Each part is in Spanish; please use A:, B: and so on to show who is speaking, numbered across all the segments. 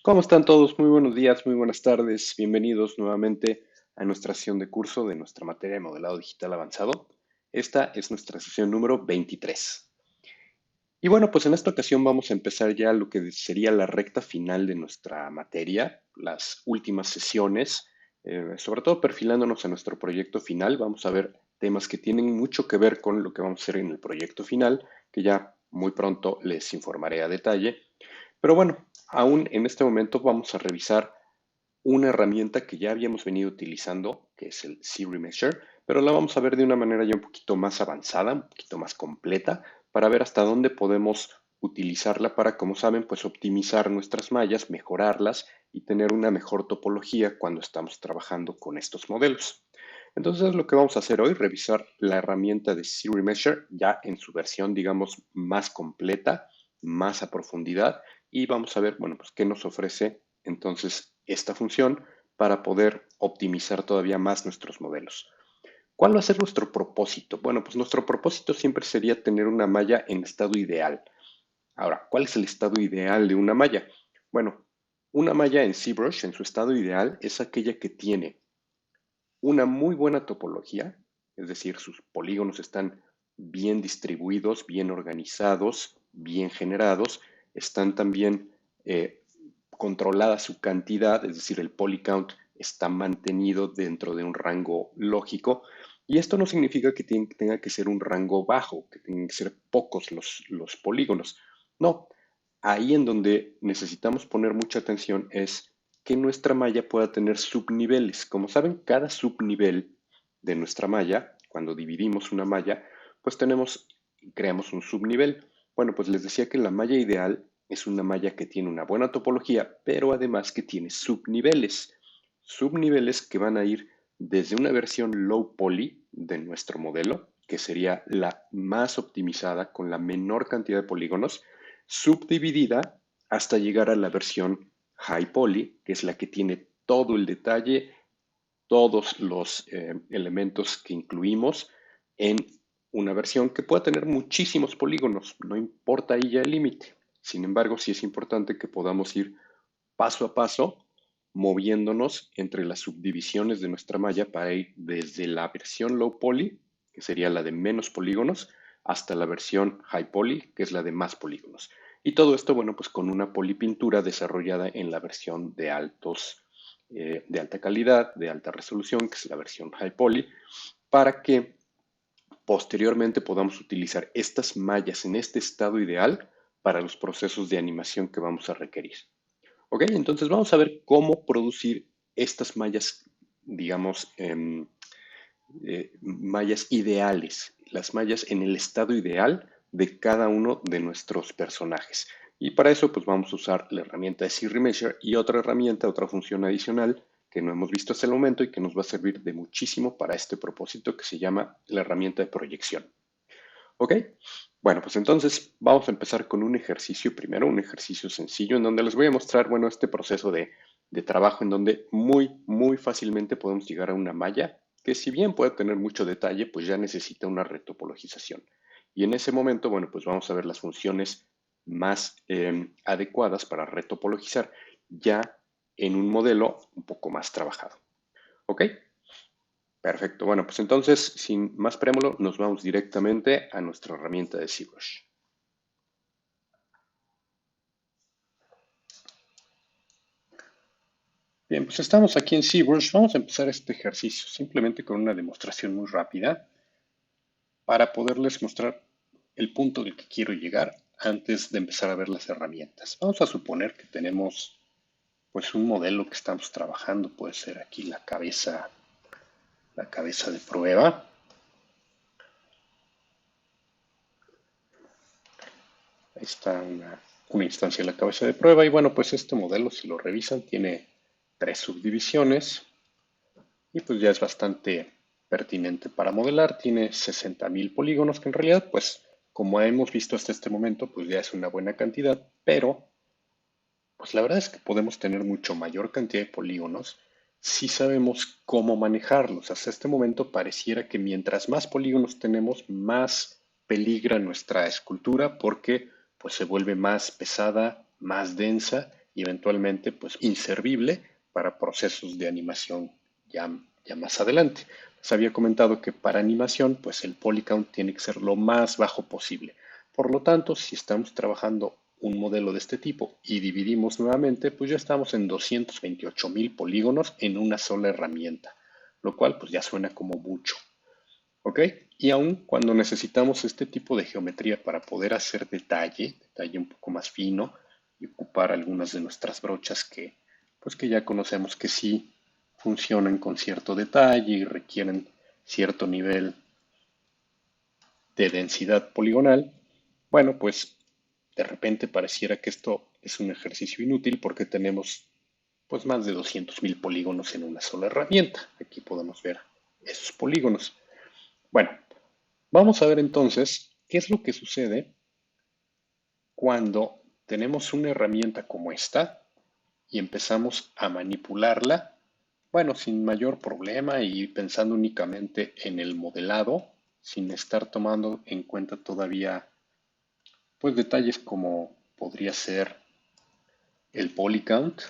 A: ¿Cómo están todos? Muy buenos días, muy buenas tardes. Bienvenidos nuevamente a nuestra sesión de curso de nuestra materia de modelado digital avanzado. Esta es nuestra sesión número 23. Y bueno, pues en esta ocasión vamos a empezar ya lo que sería la recta final de nuestra materia, las últimas sesiones, sobre todo perfilándonos a nuestro proyecto final. Vamos a ver temas que tienen mucho que ver con lo que vamos a hacer en el proyecto final, que ya muy pronto les informaré a detalle. Pero bueno, aún en este momento vamos a revisar una herramienta que ya habíamos venido utilizando, que es el C-Remesher, pero la vamos a ver de una manera ya un poquito más avanzada, un poquito más completa, para ver hasta dónde podemos utilizarla para, como saben, pues optimizar nuestras mallas, mejorarlas y tener una mejor topología cuando estamos trabajando con estos modelos. Entonces, lo que vamos a hacer hoy, revisar la herramienta de C-Remesher ya en su versión, digamos, más completa, más a profundidad, y vamos a ver, bueno, pues qué nos ofrece entonces esta función para poder optimizar todavía más nuestros modelos. ¿Cuál va a ser nuestro propósito? Bueno, pues nuestro propósito siempre sería tener una malla en estado ideal. Ahora, ¿cuál es el estado ideal de una malla? Bueno, una malla en ZBrush, en su estado ideal, es aquella que tiene una muy buena topología, es decir, sus polígonos están bien distribuidos, bien organizados, bien generados, están también controlada su cantidad, es decir, el poly count está mantenido dentro de un rango lógico. Y esto no significa que tenga que ser un rango bajo, que tengan que ser pocos los polígonos. No, ahí en donde necesitamos poner mucha atención es que nuestra malla pueda tener subniveles. Como saben, cada subnivel de nuestra malla, cuando dividimos una malla, pues creamos un subnivel. Bueno, pues les decía que la malla ideal es una malla que tiene una buena topología, pero además que tiene subniveles. Subniveles que van a ir desde una versión low poly de nuestro modelo, que sería la más optimizada con la menor cantidad de polígonos, subdividida hasta llegar a la versión high poly, que es la que tiene todo el detalle, todos los elementos que incluimos en una versión que pueda tener muchísimos polígonos, no importa ahí ya el límite. Sin embargo, sí es importante que podamos ir paso a paso moviéndonos entre las subdivisiones de nuestra malla para ir desde la versión low poly, que sería la de menos polígonos, hasta la versión high poly, que es la de más polígonos. Y todo esto, bueno, pues con una polipintura desarrollada en la versión de alta calidad, de alta resolución, que es la versión high poly, para que posteriormente podamos utilizar estas mallas en este estado ideal para los procesos de animación que vamos a requerir. Ok, entonces vamos a ver cómo producir estas mallas, digamos, mallas ideales, las mallas en el estado ideal de cada uno de nuestros personajes. Y para eso, pues vamos a usar la herramienta de C-Remesher y otra herramienta, otra función adicional que no hemos visto hasta el momento y que nos va a servir de muchísimo para este propósito que se llama la herramienta de proyección. ¿Ok? Bueno, pues entonces vamos a empezar con un ejercicio primero, un ejercicio sencillo en donde les voy a mostrar, bueno, este proceso de trabajo en donde muy fácilmente podemos llegar a una malla que si bien puede tener mucho detalle, pues ya necesita una retopologización. Y en ese momento, bueno, pues vamos a ver las funciones más adecuadas para retopologizar ya en un modelo un poco más trabajado. ¿Ok? Perfecto. Bueno, pues entonces, sin más preámbulo, nos vamos directamente a nuestra herramienta de ZBrush. Bien, pues estamos aquí en ZBrush. Vamos a empezar este ejercicio simplemente con una demostración muy rápida para poderles mostrar el punto del que quiero llegar antes de empezar a ver las herramientas. Vamos a suponer que tenemos pues un modelo que estamos trabajando. Puede ser aquí la cabeza de prueba. Ahí está una instancia de la cabeza de prueba y bueno, pues este modelo, si lo revisan, tiene tres subdivisiones y pues ya es bastante pertinente para modelar. Tiene 60.000 polígonos que en realidad, pues como hemos visto hasta este momento, pues ya es una buena cantidad, pero pues la verdad es que podemos tener mucho mayor cantidad de polígonos si sabemos cómo manejarlos. Hasta este momento pareciera que mientras más polígonos tenemos, más peligra nuestra escultura porque pues se vuelve más pesada, más densa y eventualmente pues inservible para procesos de animación ya más adelante. Les había comentado que para animación pues el polycount tiene que ser lo más bajo posible. Por lo tanto, si estamos trabajando un modelo de este tipo y dividimos nuevamente, pues ya estamos en 228,000 polígonos en una sola herramienta, lo cual pues ya suena como mucho. ¿Ok? Y aún cuando necesitamos este tipo de geometría para poder hacer detalle un poco más fino y ocupar algunas de nuestras brochas pues que ya conocemos que sí funcionan con cierto detalle y requieren cierto nivel de densidad poligonal, bueno, pues de repente pareciera que esto es un ejercicio inútil porque tenemos pues más de 200,000 polígonos en una sola herramienta. Aquí podemos ver esos polígonos. Bueno, vamos a ver entonces qué es lo que sucede cuando tenemos una herramienta como esta y empezamos a manipularla, bueno, sin mayor problema y pensando únicamente en el modelado, sin estar tomando en cuenta todavía, pues detalles como podría ser el polycount.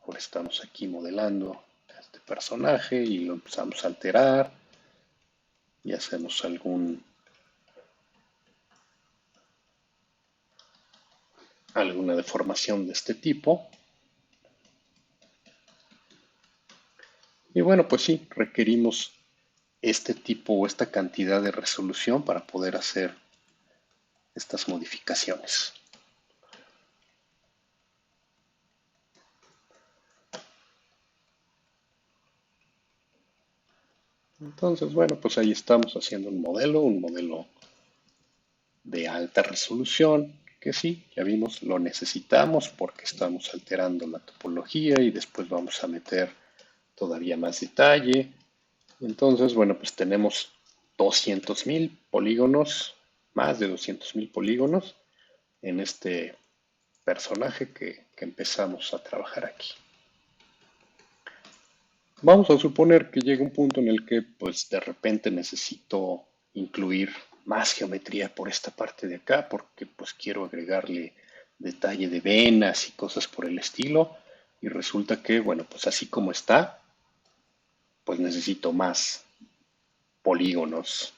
A: Ahora estamos aquí modelando a este personaje y lo empezamos a alterar y hacemos alguna deformación de este tipo. Y bueno, pues sí, requerimos este tipo o esta cantidad de resolución para poder hacer estas modificaciones. Entonces, bueno, pues ahí estamos haciendo un modelo de alta resolución, que sí, ya vimos, lo necesitamos porque estamos alterando la topología y después vamos a meter todavía más detalle. Entonces, bueno, pues tenemos 200,000 polígonos, más de 200,000 polígonos en este personaje que empezamos a trabajar aquí. Vamos a suponer que llega un punto en el que pues de repente necesito incluir más geometría por esta parte de acá porque pues quiero agregarle detalle de venas y cosas por el estilo y resulta que bueno pues así como está pues necesito más polígonos.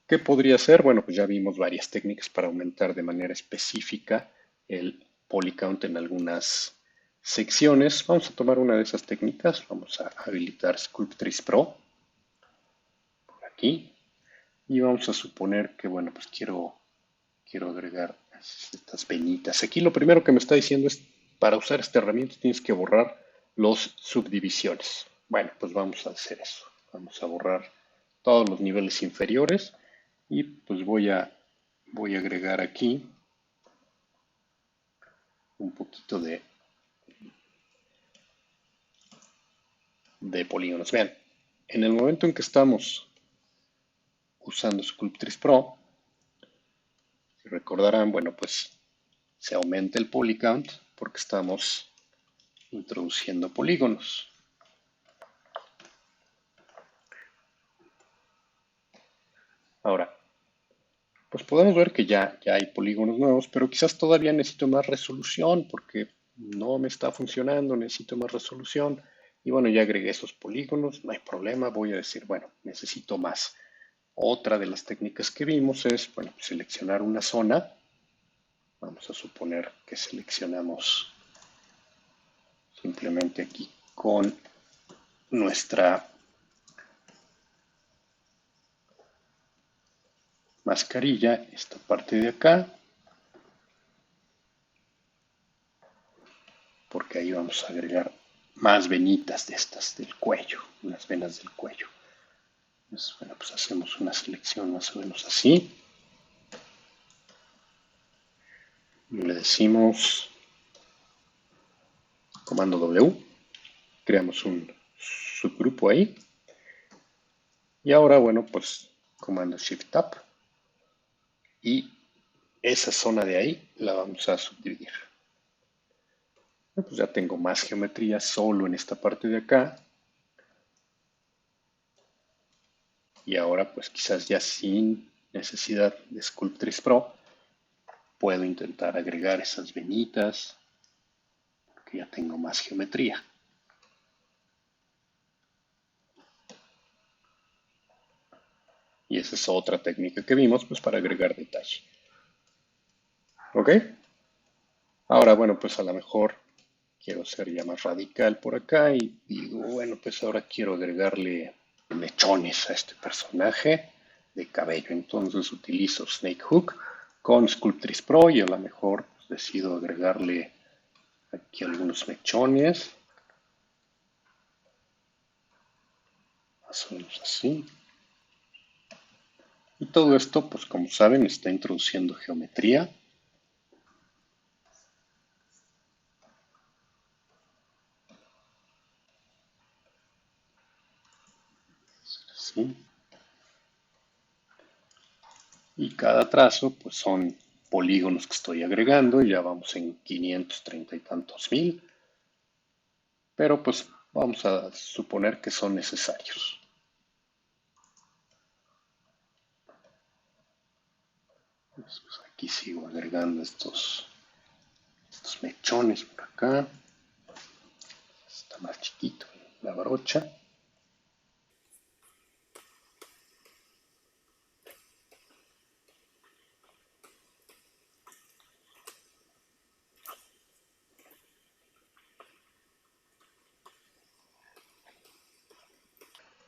A: ¿Qué podría ser? Bueno pues ya vimos varias técnicas para aumentar de manera específica el polycount en algunas secciones. Vamos a tomar una de esas técnicas. Vamos a habilitar Sculptris Pro por aquí. Y vamos a suponer que, bueno, pues quiero agregar estas venitas. Aquí lo primero que me está diciendo es, para usar esta herramienta tienes que borrar los subdivisiones. Bueno, pues vamos a hacer eso. Vamos a borrar todos los niveles inferiores y pues voy a agregar aquí un poquito de polígonos. Vean, en el momento en que estamos usando Sculptris Pro, si recordarán, bueno, pues se aumenta el polycount porque estamos introduciendo polígonos. Ahora, pues podemos ver que ya hay polígonos nuevos, pero quizás todavía necesito más resolución porque no me está funcionando, necesito más resolución. Y bueno, ya agregué esos polígonos, no hay problema, voy a decir, bueno, necesito más. Otra de las técnicas que vimos es, bueno, seleccionar una zona. Vamos a suponer que seleccionamos simplemente aquí con nuestra mascarilla, esta parte de acá, porque ahí vamos a agregar más venitas de estas del cuello, unas venas del cuello. Entonces, bueno, pues hacemos una selección más o menos así. Y le decimos comando W, creamos un subgrupo ahí. Y ahora, bueno, pues comando Shift Tab y esa zona de ahí la vamos a subdividir. Bueno, pues ya tengo más geometría solo en esta parte de acá. Y ahora, pues quizás ya sin necesidad de Sculptris Pro, puedo intentar agregar esas venitas porque ya tengo más geometría. Y esa es otra técnica que vimos pues para agregar detalle. ¿Ok? Ahora, bueno, pues a lo mejor quiero ser ya más radical por acá y digo, bueno, pues ahora quiero agregarle mechones a este personaje de cabello. Entonces utilizo Snake Hook con Sculptris Pro y a lo mejor pues, decido agregarle aquí algunos mechones. Más o menos así. Y todo esto, pues como saben, está introduciendo geometría. Así. Y cada trazo, pues son polígonos que estoy agregando. Ya vamos en 530 y tantos mil. Pero pues vamos a suponer que son necesarios. Pues aquí sigo agregando estos mechones por acá. Está más chiquito la brocha.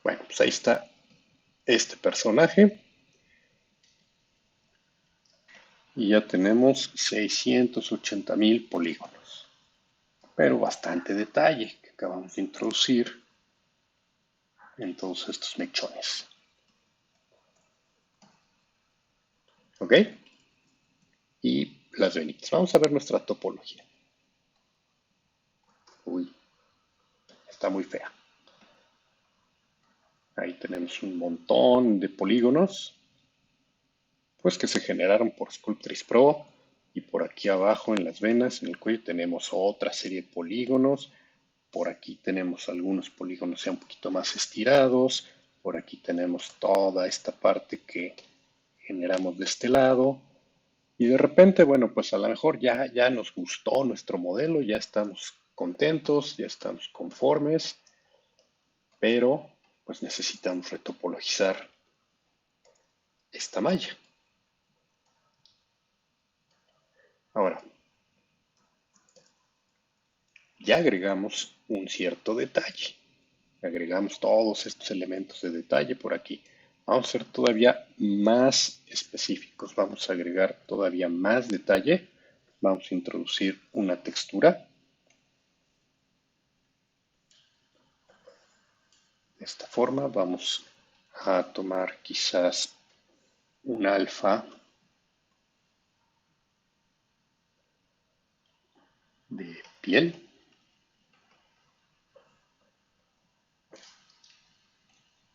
A: Bueno, pues ahí está este personaje. Y ya tenemos 680.000 polígonos. Pero bastante detalle que acabamos de introducir en todos estos mechones. ¿Ok? Y las venitas. Vamos a ver nuestra topología. Uy, está muy fea. Ahí tenemos un montón de polígonos, pues que se generaron por Sculptris Pro. Y por aquí abajo en las venas, en el cuello, tenemos otra serie de polígonos. Por aquí tenemos algunos polígonos ya un poquito más estirados. Por aquí tenemos toda esta parte que generamos de este lado. Y de repente, bueno, pues a lo mejor ya nos gustó nuestro modelo, ya estamos contentos, ya estamos conformes, pero pues necesitamos retopologizar esta malla. Ahora, ya agregamos un cierto detalle. Agregamos todos estos elementos de detalle por aquí. Vamos a ser todavía más específicos. Vamos a agregar todavía más detalle. Vamos a introducir una textura. De esta forma vamos a tomar quizás un alfa de piel.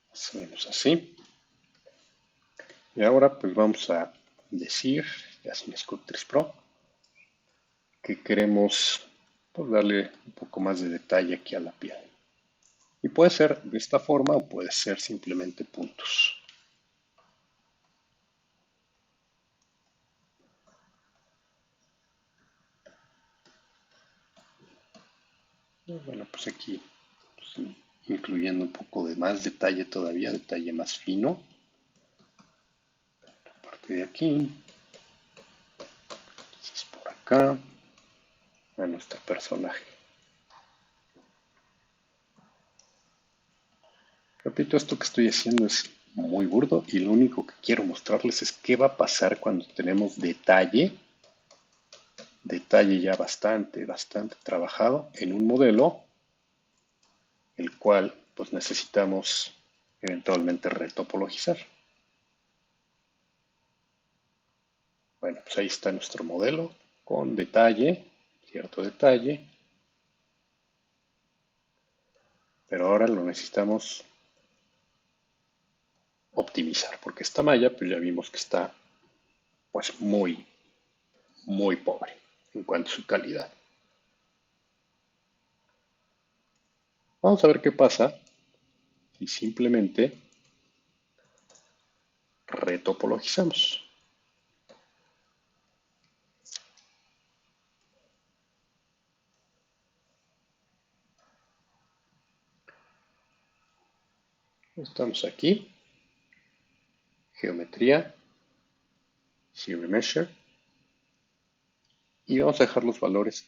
A: Más o menos así. Y ahora pues vamos a decir, ya sin Sculptris Pro, que queremos pues, darle un poco más de detalle aquí a la piel. Y puede ser de esta forma o puede ser simplemente puntos. Y bueno, pues aquí pues, incluyendo un poco de más detalle todavía, detalle más fino. A partir de aquí, quizás por acá, a nuestro personaje. Repito, esto que estoy haciendo es muy burdo y lo único que quiero mostrarles es qué va a pasar cuando tenemos detalle ya bastante trabajado en un modelo, el cual pues necesitamos eventualmente retopologizar. Bueno, pues ahí está nuestro modelo con detalle, cierto detalle, pero ahora lo necesitamos optimizar porque esta malla pues ya vimos que está pues muy pobre en cuanto a su calidad. Vamos a ver qué pasa si simplemente retopologizamos. Estamos aquí, geometría, Series Measure, y vamos a dejar los valores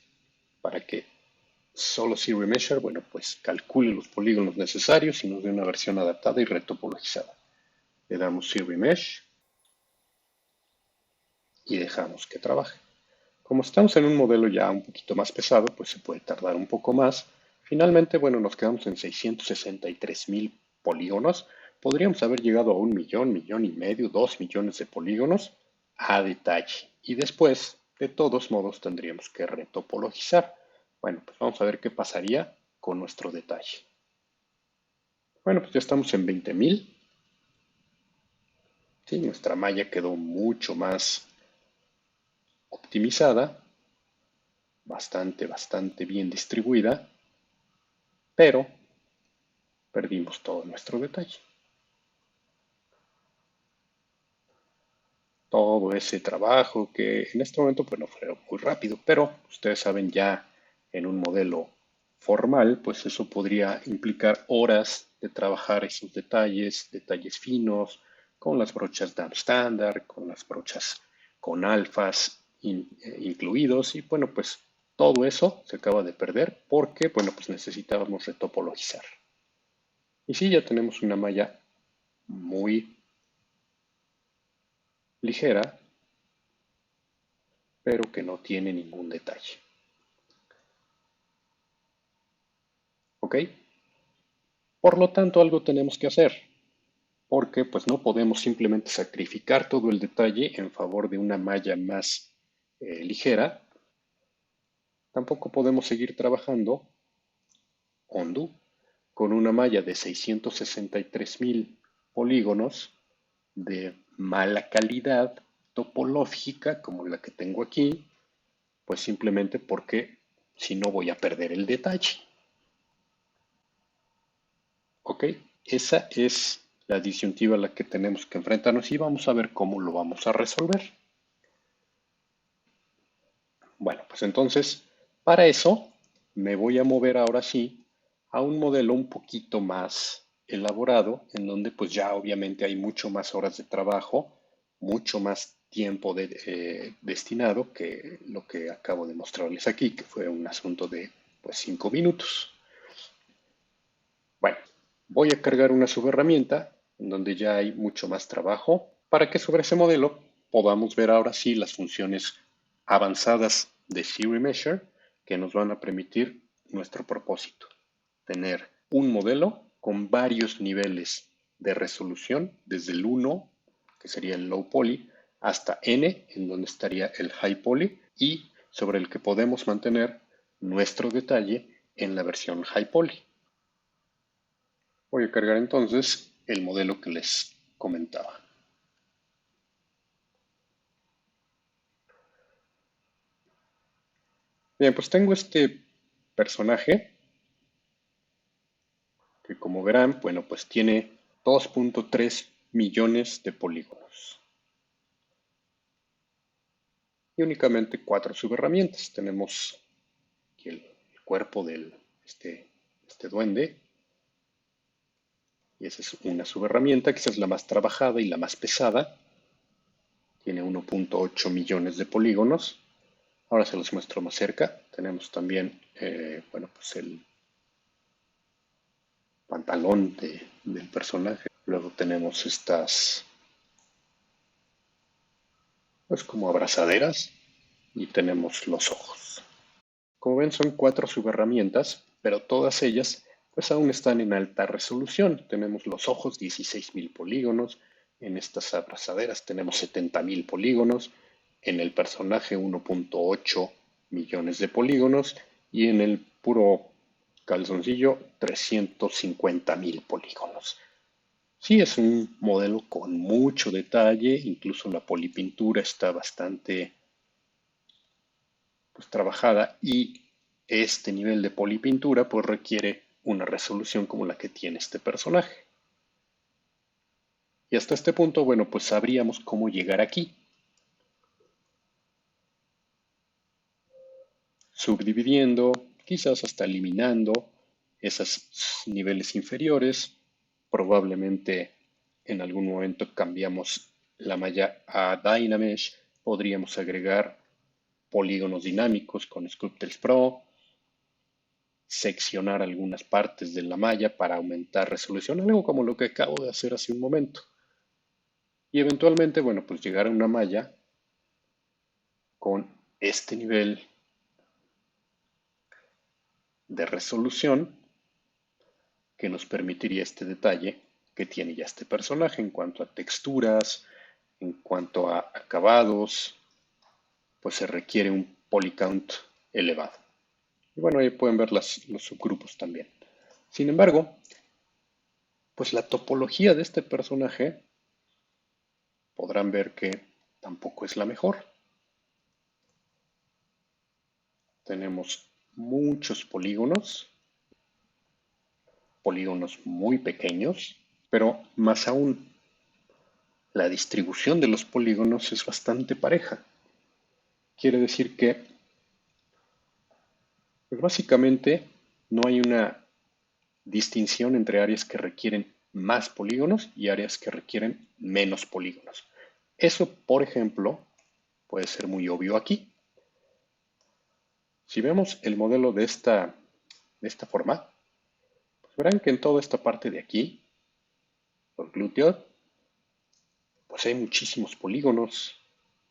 A: para que solo Series Measure, bueno, pues calcule los polígonos necesarios y nos dé una versión adaptada y retopologizada. Le damos Series Mesh y dejamos que trabaje. Como estamos en un modelo ya un poquito más pesado, pues se puede tardar un poco más. Finalmente, bueno, nos quedamos en 663,000 polígonos. Podríamos haber llegado a 1 millón, millón y medio, 2 millones de polígonos a detalle. Y después, de todos modos, tendríamos que retopologizar. Bueno, pues vamos a ver qué pasaría con nuestro detalle. Bueno, pues ya estamos en 20,000. Sí, nuestra malla quedó mucho más optimizada, bastante bien distribuida, pero perdimos todo nuestro detalle. Todo ese trabajo que en este momento pues no fue muy rápido, pero ustedes saben ya en un modelo formal, pues eso podría implicar horas de trabajar esos detalles, detalles finos, con las brochas de estándar, con las brochas con alfas incluidos y bueno, pues todo eso se acaba de perder porque bueno, pues necesitábamos retopologizar. Y sí, ya tenemos una malla muy ligera, pero que no tiene ningún detalle. ¿Ok? Por lo tanto, algo tenemos que hacer, porque pues no podemos simplemente sacrificar todo el detalle en favor de una malla más ligera. Tampoco podemos seguir trabajando Ondu con una malla de 663,000 polígonos de mala calidad topológica como la que tengo aquí, pues simplemente porque si no voy a perder el detalle. ¿Ok? Esa es la disyuntiva a la que tenemos que enfrentarnos y vamos a ver cómo lo vamos a resolver. Bueno, pues entonces, para eso me voy a mover ahora sí a un modelo un poquito más elaborado, en donde pues ya obviamente hay mucho más horas de trabajo, mucho más tiempo destinado que lo que acabo de mostrarles aquí, que fue un asunto de pues 5 minutos. Bueno, voy a cargar una subherramienta en donde ya hay mucho más trabajo para que sobre ese modelo podamos ver ahora sí las funciones avanzadas de Series Measure que nos van a permitir nuestro propósito, tener un modelo con varios niveles de resolución, desde el 1, que sería el low poly, hasta N, en donde estaría el high poly, y sobre el que podemos mantener nuestro detalle en la versión high poly. Voy a cargar entonces el modelo que les comentaba. Bien, pues tengo este personaje que como verán, bueno, pues tiene 2.3 millones de polígonos y únicamente 4 subherramientas. Tenemos aquí el cuerpo de este duende y esa es una subherramienta que esa es la más trabajada y la más pesada. Tiene 1.8 millones de polígonos. Ahora se los muestro más cerca. Tenemos también, bueno, pues el pantalón del personaje. Luego tenemos estas, pues como abrazaderas y tenemos los ojos. Como ven son 4 subherramientas, pero todas ellas pues aún están en alta resolución. Tenemos los ojos 16,000 polígonos, en estas abrazaderas tenemos 70,000 polígonos, en el personaje 1.8 millones de polígonos y en el puro calzoncillo 350,000 polígonos. Sí, es un modelo con mucho detalle, incluso la polipintura está bastante pues, trabajada y este nivel de polipintura pues requiere una resolución como la que tiene este personaje. Y hasta este punto, bueno, pues sabríamos cómo llegar aquí, subdividiendo, quizás hasta eliminando esos niveles inferiores, Probablemente en algún momento cambiamos la malla a Dynamesh. Podríamos agregar polígonos dinámicos con Sculptris Pro, seccionar algunas partes de la malla para aumentar resolución, algo como lo que acabo de hacer hace un momento. Y eventualmente, bueno, pues llegar a una malla con este nivel de resolución que nos permitiría este detalle que tiene ya este personaje en cuanto a texturas, en cuanto a acabados, pues se requiere un polycount elevado. Y bueno, ahí pueden ver los subgrupos también. Sin embargo, pues la topología de este personaje podrán ver que tampoco es la mejor. Tenemos muchos polígonos muy pequeños, pero más aún, la distribución de los polígonos es bastante pareja. Quiere decir que, pues básicamente, no hay una distinción entre áreas que requieren más polígonos y áreas que requieren menos polígonos. Eso, por ejemplo, puede ser muy obvio aquí. Si vemos el modelo de esta forma, pues verán que en toda esta parte de aquí, los glúteos, pues hay muchísimos polígonos.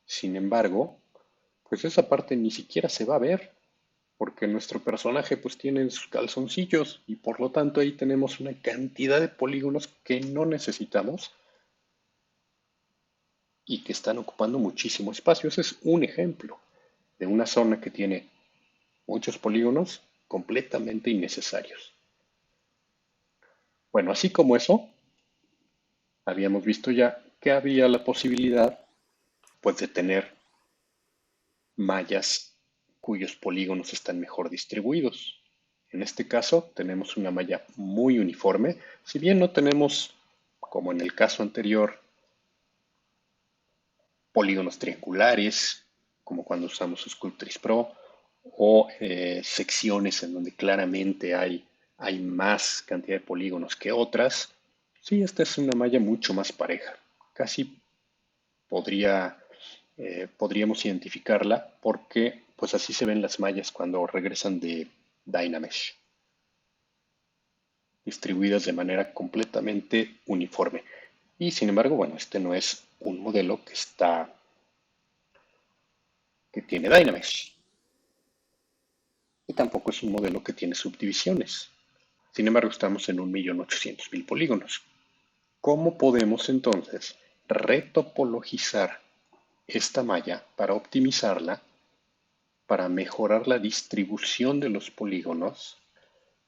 A: Sin embargo, pues esa parte ni siquiera se va a ver, porque nuestro personaje pues tiene sus calzoncillos y por lo tanto ahí tenemos una cantidad de polígonos que no necesitamos y que están ocupando muchísimo espacio. Ese es un ejemplo de una zona que tiene muchos polígonos completamente innecesarios. Bueno, así como eso, habíamos visto ya que había la posibilidad pues de tener mallas cuyos polígonos están mejor distribuidos. En este caso tenemos una malla muy uniforme, si bien no tenemos, como en el caso anterior, polígonos triangulares, como cuando usamos Sculptris Pro, o secciones en donde claramente hay más cantidad de polígonos que otras. Sí, esta es una malla mucho más pareja. Casi podríamos identificarla porque pues así se ven las mallas cuando regresan de Dynamesh, distribuidas de manera completamente uniforme. Y sin embargo, bueno, este no es un modelo que tiene Dynamesh y tampoco es un modelo que tiene subdivisiones. Sin embargo, estamos en 1.800.000 polígonos. ¿Cómo podemos entonces retopologizar esta malla para optimizarla, para mejorar la distribución de los polígonos,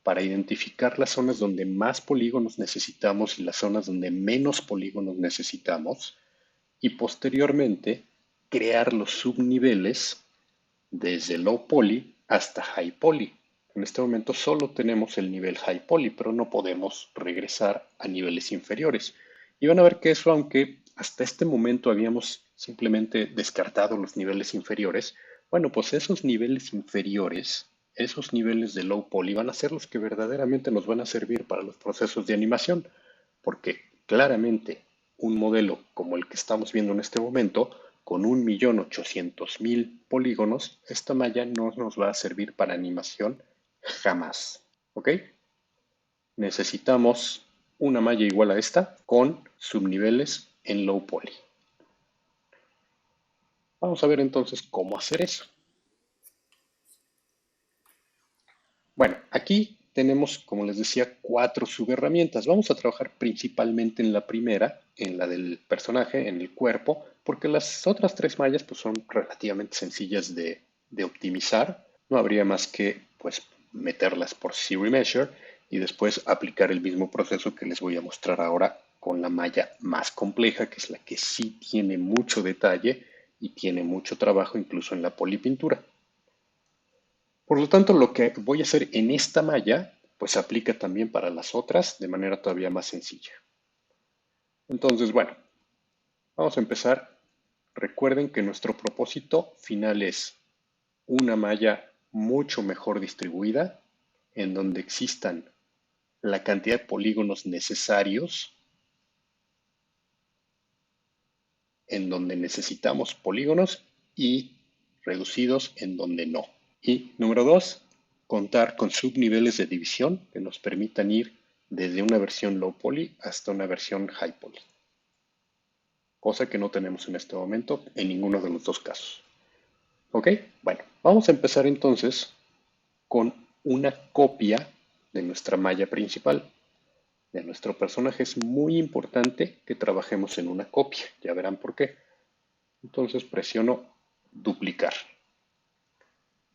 A: para identificar las zonas donde más polígonos necesitamos y las zonas donde menos polígonos necesitamos, y posteriormente crear los subniveles desde low poly hasta high poly? En este momento solo tenemos el nivel high poly, pero no podemos regresar a niveles inferiores. Y van a ver que eso, aunque hasta este momento habíamos simplemente descartado los niveles inferiores, bueno, pues esos niveles inferiores, esos niveles de low poly van a ser los que verdaderamente nos van a servir para los procesos de animación, porque claramente un modelo como el que estamos viendo en este momento, con 1.800.000 polígonos, esta malla no nos va a servir para animación jamás. ¿Ok? Necesitamos una malla igual a esta con subniveles en low poly. Vamos a ver entonces cómo hacer eso. Bueno, aquí tenemos, como les decía, 4 subherramientas. Vamos a trabajar principalmente en la primera, en la del personaje, en el cuerpo, porque las otras 3 mallas pues, son relativamente sencillas de optimizar. No habría más que pues, meterlas por Series Measure y después aplicar el mismo proceso que les voy a mostrar ahora con la malla más compleja, que es la que sí tiene mucho detalle y tiene mucho trabajo incluso en la polipintura. Por lo tanto, lo que voy a hacer en esta malla, pues aplica también para las otras de manera todavía más sencilla. Entonces, bueno, vamos a empezar. Recuerden que nuestro propósito final es una malla mucho mejor distribuida, en donde existan la cantidad de polígonos necesarios en donde necesitamos polígonos y reducidos en donde no. Y número dos, contar con subniveles de división que nos permitan ir desde una versión low poly hasta una versión high poly, cosa que no tenemos en este momento en ninguno de los dos casos. ¿Ok? Bueno, vamos a empezar entonces con una copia de nuestra malla principal. De nuestro personaje es muy importante que trabajemos en una copia, ya verán por qué. Entonces presiono duplicar.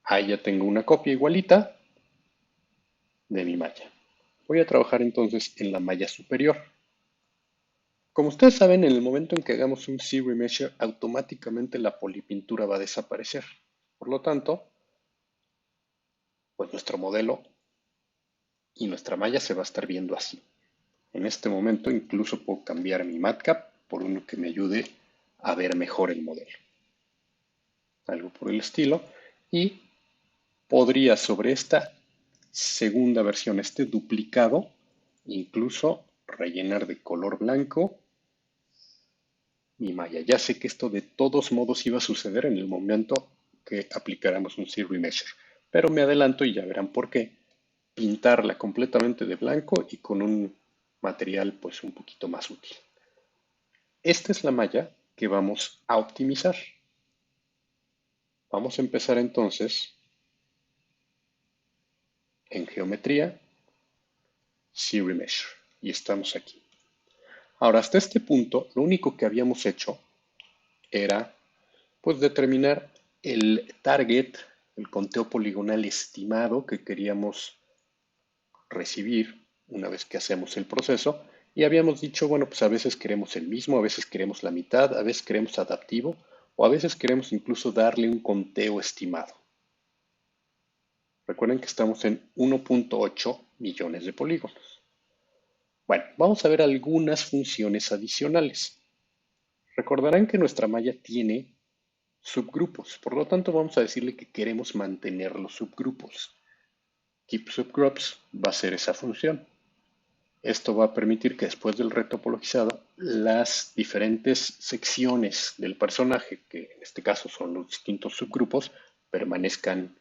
A: Ahí ya tengo una copia igualita de mi malla. Voy a trabajar entonces en la malla superior. Como ustedes saben, en el momento en que hagamos un Zero Measure, automáticamente la polipintura va a desaparecer. Por lo tanto, pues nuestro modelo y nuestra malla se va a estar viendo así. En este momento incluso puedo cambiar mi matcap por uno que me ayude a ver mejor el modelo. Algo por el estilo. Y podría sobre esta segunda versión, este duplicado, incluso rellenar de color blanco mi malla. Ya sé que esto de todos modos iba a suceder en el momento que aplicáramos un Zero Measure, pero me adelanto y ya verán por qué. Pintarla completamente de blanco y con un material pues un poquito más útil. Esta es la malla que vamos a optimizar. Vamos a empezar entonces en geometría, Zero Measure, y estamos aquí. Ahora, hasta este punto, lo único que habíamos hecho era pues determinar el target, el conteo poligonal estimado que queríamos recibir una vez que hacemos el proceso. Y habíamos dicho, bueno, pues a veces queremos el mismo, a veces queremos la mitad, a veces queremos adaptivo o a veces queremos incluso darle un conteo estimado. Recuerden que estamos en 1.8 millones de polígonos. Bueno, vamos a ver algunas funciones adicionales. Recordarán que nuestra malla tiene subgrupos, por lo tanto vamos a decirle que queremos mantener los subgrupos. Keep subgroups va a ser esa función. Esto va a permitir que después del retopologizado las diferentes secciones del personaje, que en este caso son los distintos subgrupos, permanezcan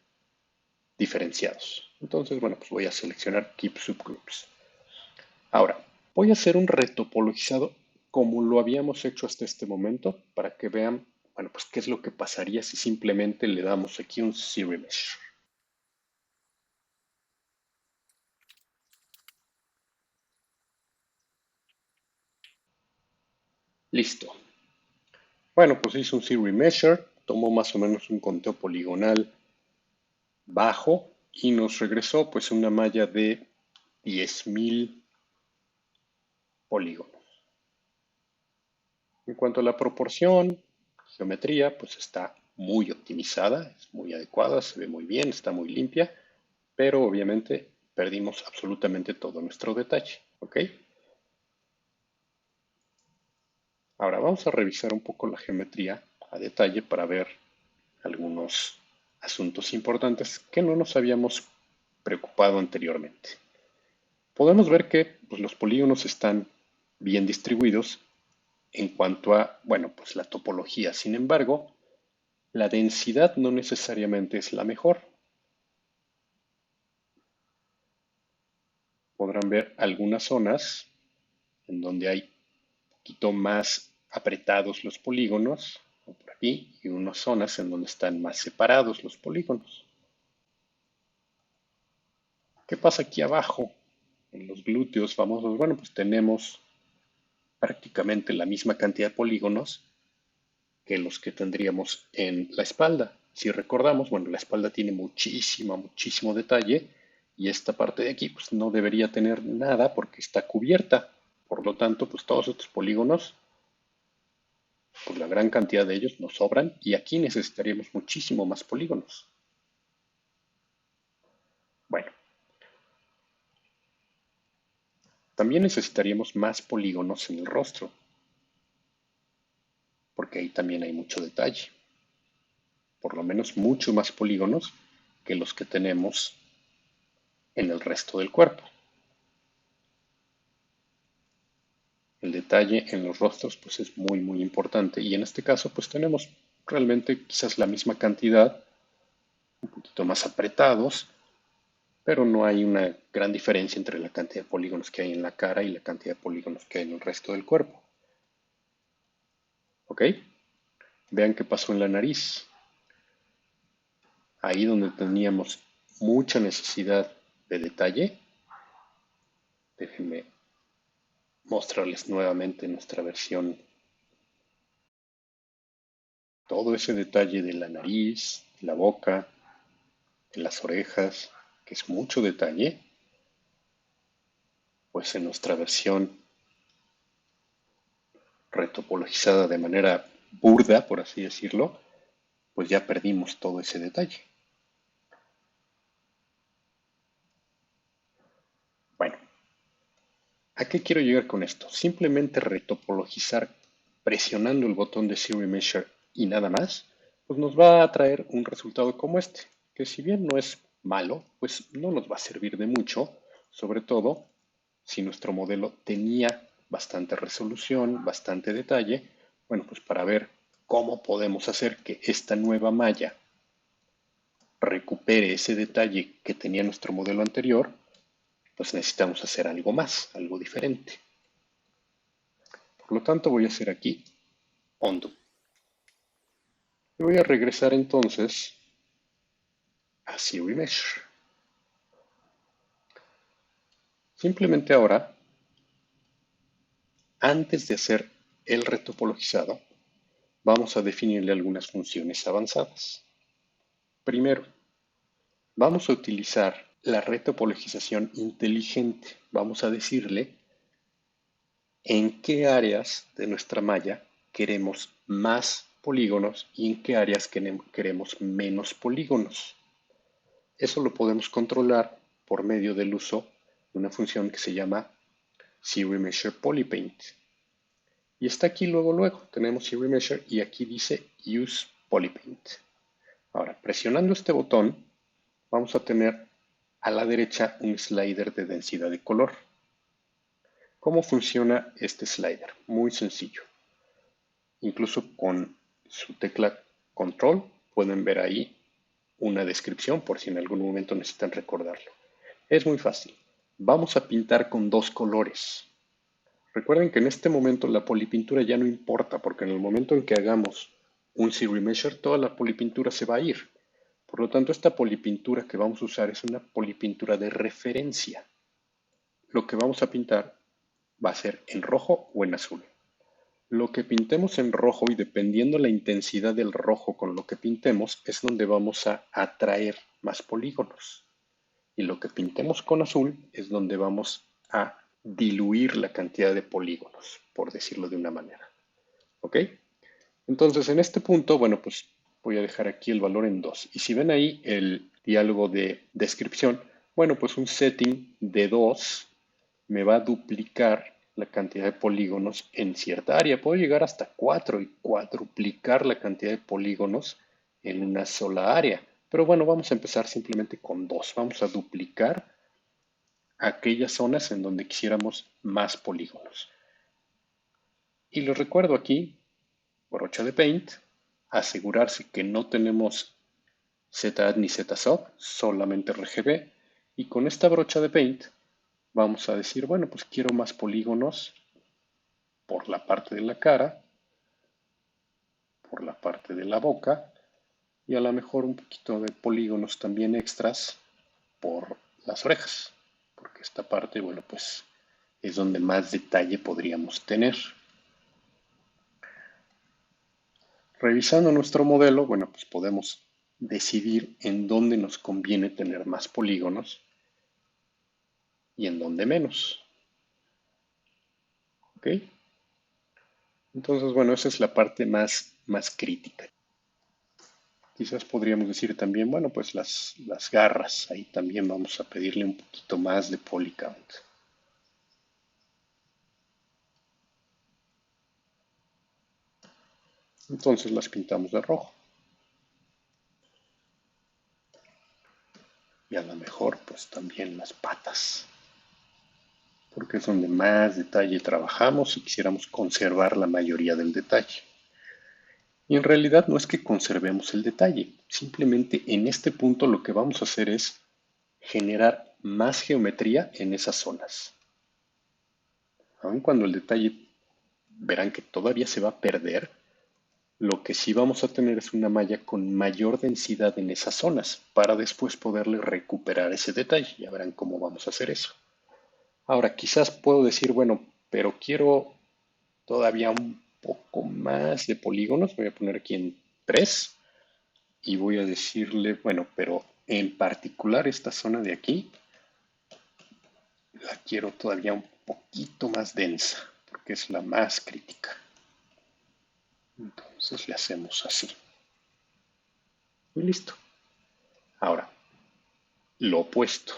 A: diferenciados. Entonces, bueno, pues voy a seleccionar Keep Subgroups. Ahora, voy a hacer un retopologizado como lo habíamos hecho hasta este momento para que vean, bueno, pues qué es lo que pasaría si simplemente le damos aquí un Zero Mesh. Listo. Bueno, pues hice un Zero Measure, tomó más o menos un conteo poligonal bajo y nos regresó pues una malla de 10.000 polígonos. En cuanto a la proporción, geometría, pues está muy optimizada, es muy adecuada, se ve muy bien, está muy limpia, pero obviamente perdimos absolutamente todo nuestro detalle, ¿ok? Ahora vamos a revisar un poco la geometría a detalle para ver algunos asuntos importantes que no nos habíamos preocupado anteriormente. Podemos ver que pues, los polígonos están bien distribuidos en cuanto a, bueno, pues la topología. Sin embargo, la densidad no necesariamente es la mejor. Podrán ver algunas zonas en donde hay un poquito más apretados los polígonos, como por aquí, y unas zonas en donde están más separados los polígonos. ¿Qué pasa aquí abajo? En los glúteos famosos, bueno, pues tenemos prácticamente la misma cantidad de polígonos que los que tendríamos en la espalda. Si recordamos, bueno, la espalda tiene muchísimo detalle y esta parte de aquí pues no debería tener nada porque está cubierta. Por lo tanto, pues todos estos polígonos, pues la gran cantidad de ellos nos sobran y aquí necesitaríamos muchísimo más polígonos. Bueno, también necesitaríamos más polígonos en el rostro, porque ahí también hay mucho detalle. Por lo menos mucho más polígonos que los que tenemos en el resto del cuerpo. El detalle en los rostros pues es muy importante y en este caso pues tenemos realmente quizás la misma cantidad, un poquito más apretados, pero no hay una gran diferencia entre la cantidad de polígonos que hay en la cara y la cantidad de polígonos que hay en el resto del cuerpo. ¿Ok? Vean qué pasó en la nariz. Ahí donde teníamos mucha necesidad de detalle, déjenme mostrarles nuevamente nuestra versión. Todo ese detalle de la nariz, de la boca, de las orejas, que es mucho detalle, pues en nuestra versión retopologizada de manera burda, por así decirlo, pues ya perdimos todo ese detalle. Bueno, ¿a qué quiero llegar con esto? Simplemente retopologizar presionando el botón de Zero Measure y nada más, pues nos va a traer un resultado como este, que si bien no es malo, pues no nos va a servir de mucho, sobre todo si nuestro modelo tenía bastante resolución, bastante detalle, bueno, pues para ver cómo podemos hacer que esta nueva malla recupere ese detalle que tenía nuestro modelo anterior, pues necesitamos hacer algo más, algo diferente. Por lo tanto, voy a hacer aquí undo. Y voy a regresar entonces a Zero Measure. Simplemente ahora, antes de hacer el retopologizado, vamos a definirle algunas funciones avanzadas. Primero, vamos a utilizar la retopologización inteligente. Vamos a decirle en qué áreas de nuestra malla queremos más polígonos y en qué áreas queremos menos polígonos. Eso lo podemos controlar por medio del uso de una función que se llama ZeroMeasure Y está aquí luego. Tenemos ZeroMeasure y aquí dice Use Polypaint. Ahora, presionando este botón, vamos a tener a la derecha un slider de densidad de color. ¿Cómo funciona este slider? Muy sencillo. Incluso con su tecla Control pueden ver ahí una descripción por si en algún momento necesitan recordarlo. Es muy fácil. Vamos a pintar con dos colores. Recuerden que en este momento la polipintura ya no importa porque en el momento en que hagamos un Zero Measure toda la polipintura se va a ir. Por lo tanto, esta polipintura que vamos a usar es una polipintura de referencia. Lo que vamos a pintar va a ser en rojo o en azul. Lo que pintemos en rojo y dependiendo la intensidad del rojo con lo que pintemos es donde vamos a atraer más polígonos. Y lo que pintemos con azul es donde vamos a diluir la cantidad de polígonos, por decirlo de una manera. ¿Ok? Entonces, en este punto, bueno, pues voy a dejar aquí el valor en 2. Y si ven ahí el diálogo de descripción, bueno, pues un setting de 2 me va a duplicar la cantidad de polígonos en cierta área. Puedo llegar hasta 4 y cuadruplicar la cantidad de polígonos en una sola área. Pero bueno, vamos a empezar simplemente con 2. Vamos a duplicar aquellas zonas en donde quisiéramos más polígonos. Y les recuerdo aquí, brocha de Paint, asegurarse que no tenemos ZAD ni ZSub, solamente RGB. Y con esta brocha de Paint vamos a decir, bueno, pues quiero más polígonos por la parte de la cara, por la parte de la boca y a lo mejor un poquito de polígonos también extras por las orejas, porque esta parte, bueno, pues es donde más detalle podríamos tener. Revisando nuestro modelo, bueno, pues podemos decidir en dónde nos conviene tener más polígonos y en dónde menos. ¿Ok? Entonces, bueno, esa es la parte más crítica. Quizás podríamos decir también, bueno, pues las garras, ahí también vamos a pedirle un poquito más de polycount. Entonces las pintamos de rojo. Y a lo mejor, pues también las patas. porque es donde más detalle trabajamos y quisiéramos conservar la mayoría del detalle. Y en realidad no es que conservemos el detalle, simplemente en este punto lo que vamos a hacer es generar más geometría en esas zonas. Aun cuando el detalle verán que todavía se va a perder, lo que sí vamos a tener es una malla con mayor densidad en esas zonas para después poderle recuperar ese detalle. Ya verán cómo vamos a hacer eso. Ahora, quizás puedo decir, bueno, pero quiero todavía un poco más de polígonos. Voy a poner aquí en 3 y voy a decirle, bueno, pero en particular esta zona de aquí la quiero todavía un poquito más densa porque es la más crítica. Entonces le hacemos así. Y listo. Ahora, lo opuesto.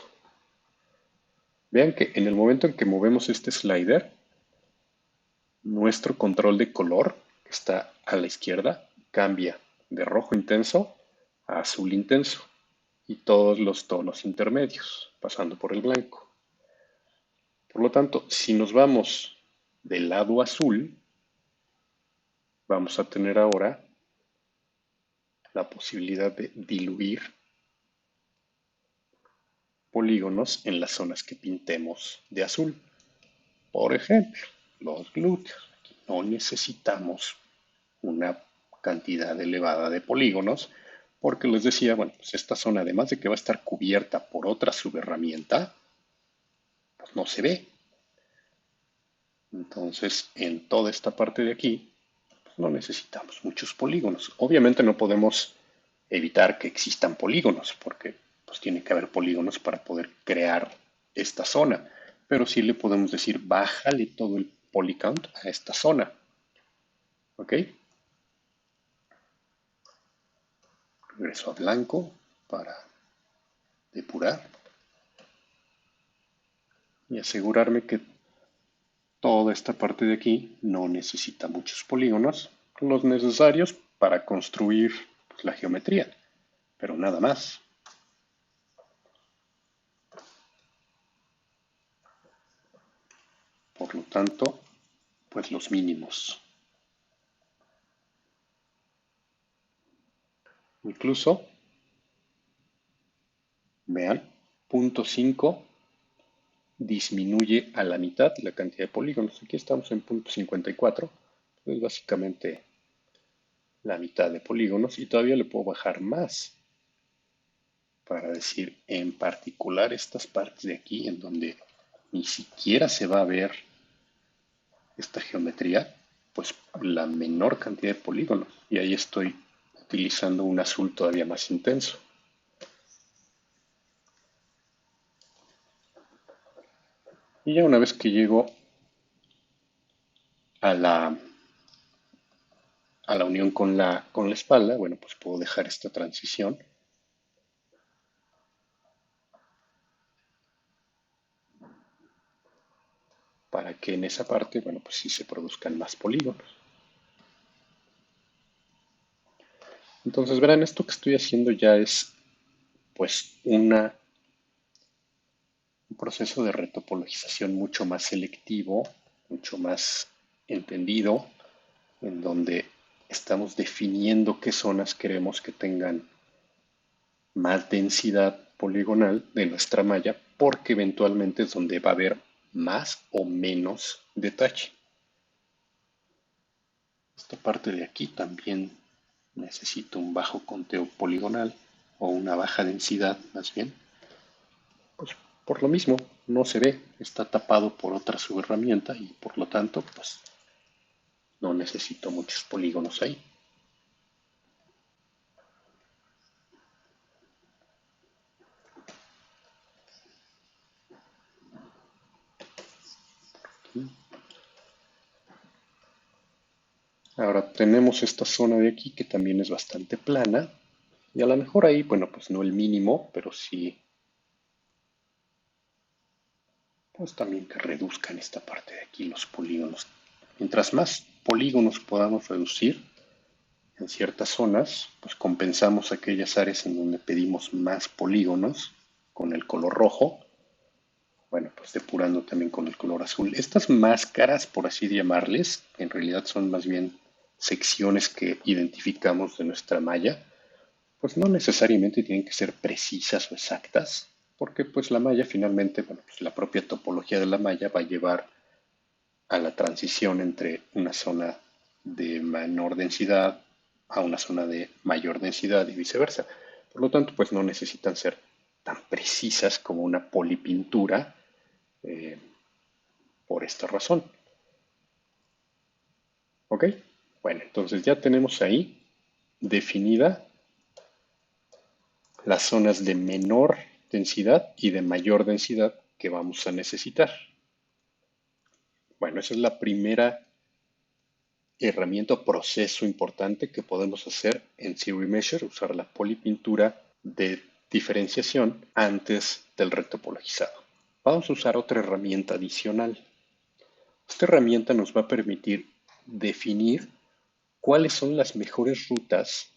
A: Vean que en el momento en que movemos este slider, nuestro control de color, que está a la izquierda, cambia de rojo intenso a azul intenso y todos los tonos intermedios, pasando por el blanco. Por lo tanto, si nos vamos del lado azul, vamos a tener ahora la posibilidad de diluir polígonos en las zonas que pintemos de azul. Por ejemplo, los glúteos. Aquí no necesitamos una cantidad elevada de polígonos porque les decía, bueno, pues esta zona, además de que va a estar cubierta por otra subherramienta, pues no se ve. Entonces, en toda esta parte de aquí, pues no necesitamos muchos polígonos. Obviamente no podemos evitar que existan polígonos, porque pues tiene que haber polígonos para poder crear esta zona. Pero sí le podemos decir, bájale todo el polycount a esta zona. ¿Ok? Regreso a blanco para depurar y asegurarme que toda esta parte de aquí no necesita muchos polígonos, los necesarios para construir pues, la geometría, pero nada más. Por lo tanto, pues los mínimos. Incluso, vean, punto 5 disminuye a la mitad la cantidad de polígonos. Aquí estamos en punto 54, es básicamente la mitad de polígonos y todavía le puedo bajar más para decir en particular estas partes de aquí en donde ni siquiera se va a ver esta geometría, pues la menor cantidad de polígonos. Y ahí estoy utilizando un azul todavía más intenso. Y ya una vez que llego a la unión con la espalda, bueno, pues puedo dejar esta transición para que en esa parte, bueno, pues sí se produzcan más polígonos. Entonces, verán, esto que estoy haciendo ya es pues un proceso de retopologización mucho más selectivo, mucho más entendido, en donde estamos definiendo qué zonas queremos que tengan más densidad poligonal de nuestra malla, porque eventualmente es donde va a haber más o menos detalle. Esta parte de aquí también necesito un bajo conteo poligonal o una baja densidad más bien. Pues por lo mismo no se ve, está tapado por otra subherramienta y por lo tanto pues no necesito muchos polígonos ahí. Ahora tenemos esta zona de aquí que también es bastante plana y a lo mejor ahí, bueno, pues no el mínimo, pero sí, pues también que reduzcan esta parte de aquí los polígonos. Mientras más polígonos podamos reducir en ciertas zonas, pues compensamos aquellas áreas en donde pedimos más polígonos con el color rojo bueno, pues depurando también con el color azul. Estas máscaras, por así llamarles, en realidad son más bien secciones que identificamos de nuestra malla, pues no necesariamente tienen que ser precisas o exactas, porque pues la malla finalmente, bueno, pues la propia topología de la malla va a llevar a la transición entre una zona de menor densidad a una zona de mayor densidad y viceversa. Por lo tanto, pues no necesitan ser tan precisas como una polipintura eh, por esta razón. ¿Ok? Bueno, entonces ya tenemos ahí definida las zonas de menor densidad y de mayor densidad que vamos a necesitar. Bueno, esa es la primera herramienta o proceso importante que podemos hacer en Theory Measure, usar la polipintura de diferenciación antes del rectopologizado. Vamos a usar otra herramienta adicional. Esta herramienta nos va a permitir definir cuáles son las mejores rutas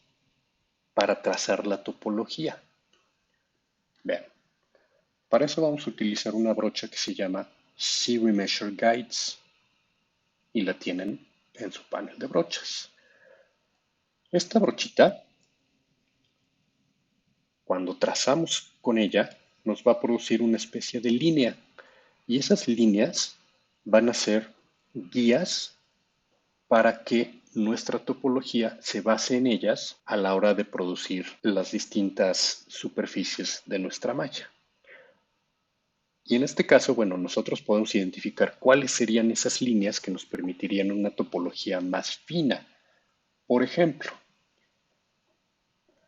A: para trazar la topología. Vean, para eso vamos a utilizar una brocha que se llama Theory Measure Guides y la tienen en su panel de brochas. Esta brochita, cuando trazamos con ella, nos va a producir una especie de línea y esas líneas van a ser guías para que nuestra topología se base en ellas a la hora de producir las distintas superficies de nuestra malla. Y en este caso, bueno, nosotros podemos identificar cuáles serían esas líneas que nos permitirían una topología más fina. Por ejemplo,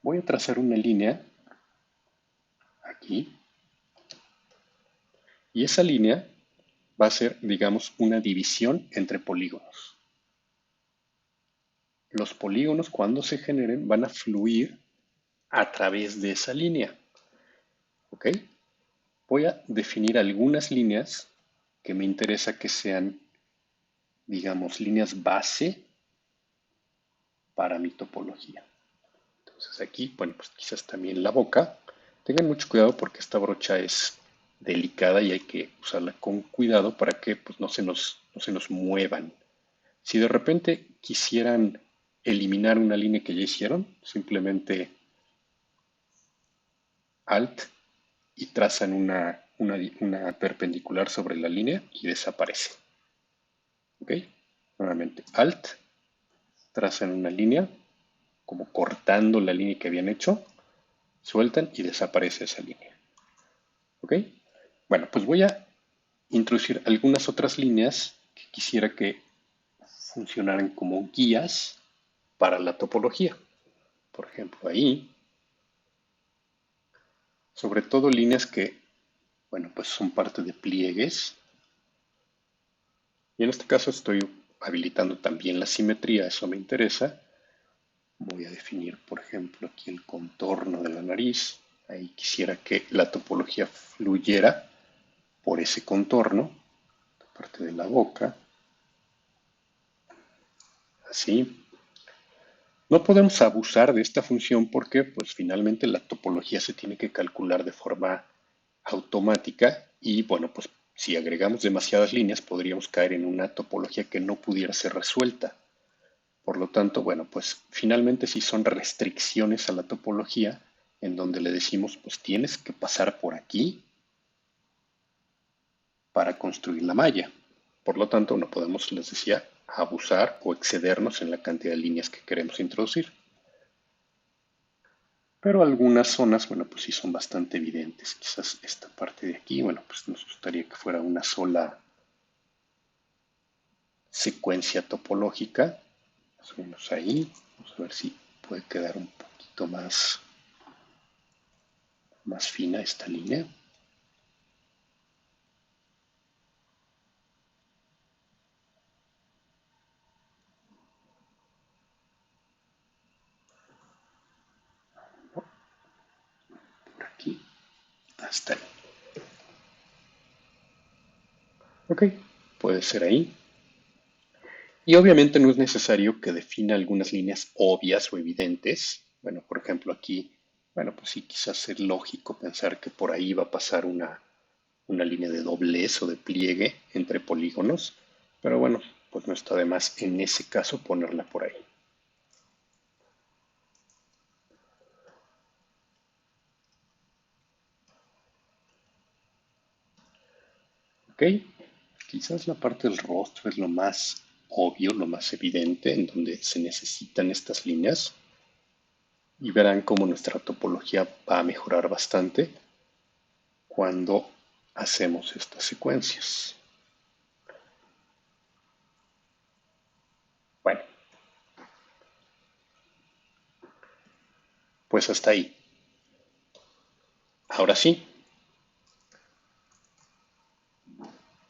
A: voy a trazar una línea aquí y esa línea va a ser, digamos, una división entre polígonos. Los polígonos, cuando se generen, van a fluir a través de esa línea. ¿Ok? Voy a definir algunas líneas que me interesa que sean, digamos, líneas base para mi topología. Entonces aquí, bueno, pues quizás también la boca. Tengan mucho cuidado porque esta brocha es delicada y hay que usarla con cuidado para que pues, no se nos muevan. Si de repente quisieran eliminar una línea que ya hicieron, simplemente Alt y trazan una perpendicular sobre la línea y desaparece. ¿Ok? Nuevamente Alt, trazan una línea, como cortando la línea que habían hecho, sueltan y desaparece esa línea. ¿Ok? Bueno, pues voy a introducir algunas otras líneas que quisiera que funcionaran como guías para la topología. Por ejemplo, ahí, sobre todo líneas que, bueno, pues son parte de pliegues. Y en este caso estoy habilitando también la simetría, eso me interesa. Voy a definir, por ejemplo, aquí el contorno de la nariz. Ahí quisiera que la topología fluyera por ese contorno, parte de la boca, así. No podemos abusar de esta función porque, pues, finalmente la topología se tiene que calcular de forma automática y, bueno, pues, si agregamos demasiadas líneas podríamos caer en una topología que no pudiera ser resuelta. Por lo tanto, bueno, pues finalmente sí son restricciones a la topología en donde le decimos, pues tienes que pasar por aquí para construir la malla. Por lo tanto, no podemos, les decía, abusar o excedernos en la cantidad de líneas que queremos introducir. Pero algunas zonas, bueno, pues sí son bastante evidentes. Quizás esta parte de aquí, bueno, pues nos gustaría que fuera una sola secuencia topológica. Más o menos ahí. Vamos a ver si puede quedar un poquito más fina esta línea. Por aquí. Hasta ahí. Ok, puede ser ahí. Y obviamente no es necesario que defina algunas líneas obvias o evidentes. Bueno, por ejemplo, aquí, bueno, pues sí, quizás es lógico pensar que por ahí va a pasar una línea de doblez o de pliegue entre polígonos, pero bueno, pues no está de más en ese caso ponerla por ahí. Ok, quizás la parte del rostro es lo más obvio, lo más evidente, en donde se necesitan estas líneas y verán cómo nuestra topología va a mejorar bastante cuando hacemos estas secuencias. Bueno, pues hasta ahí. Ahora sí,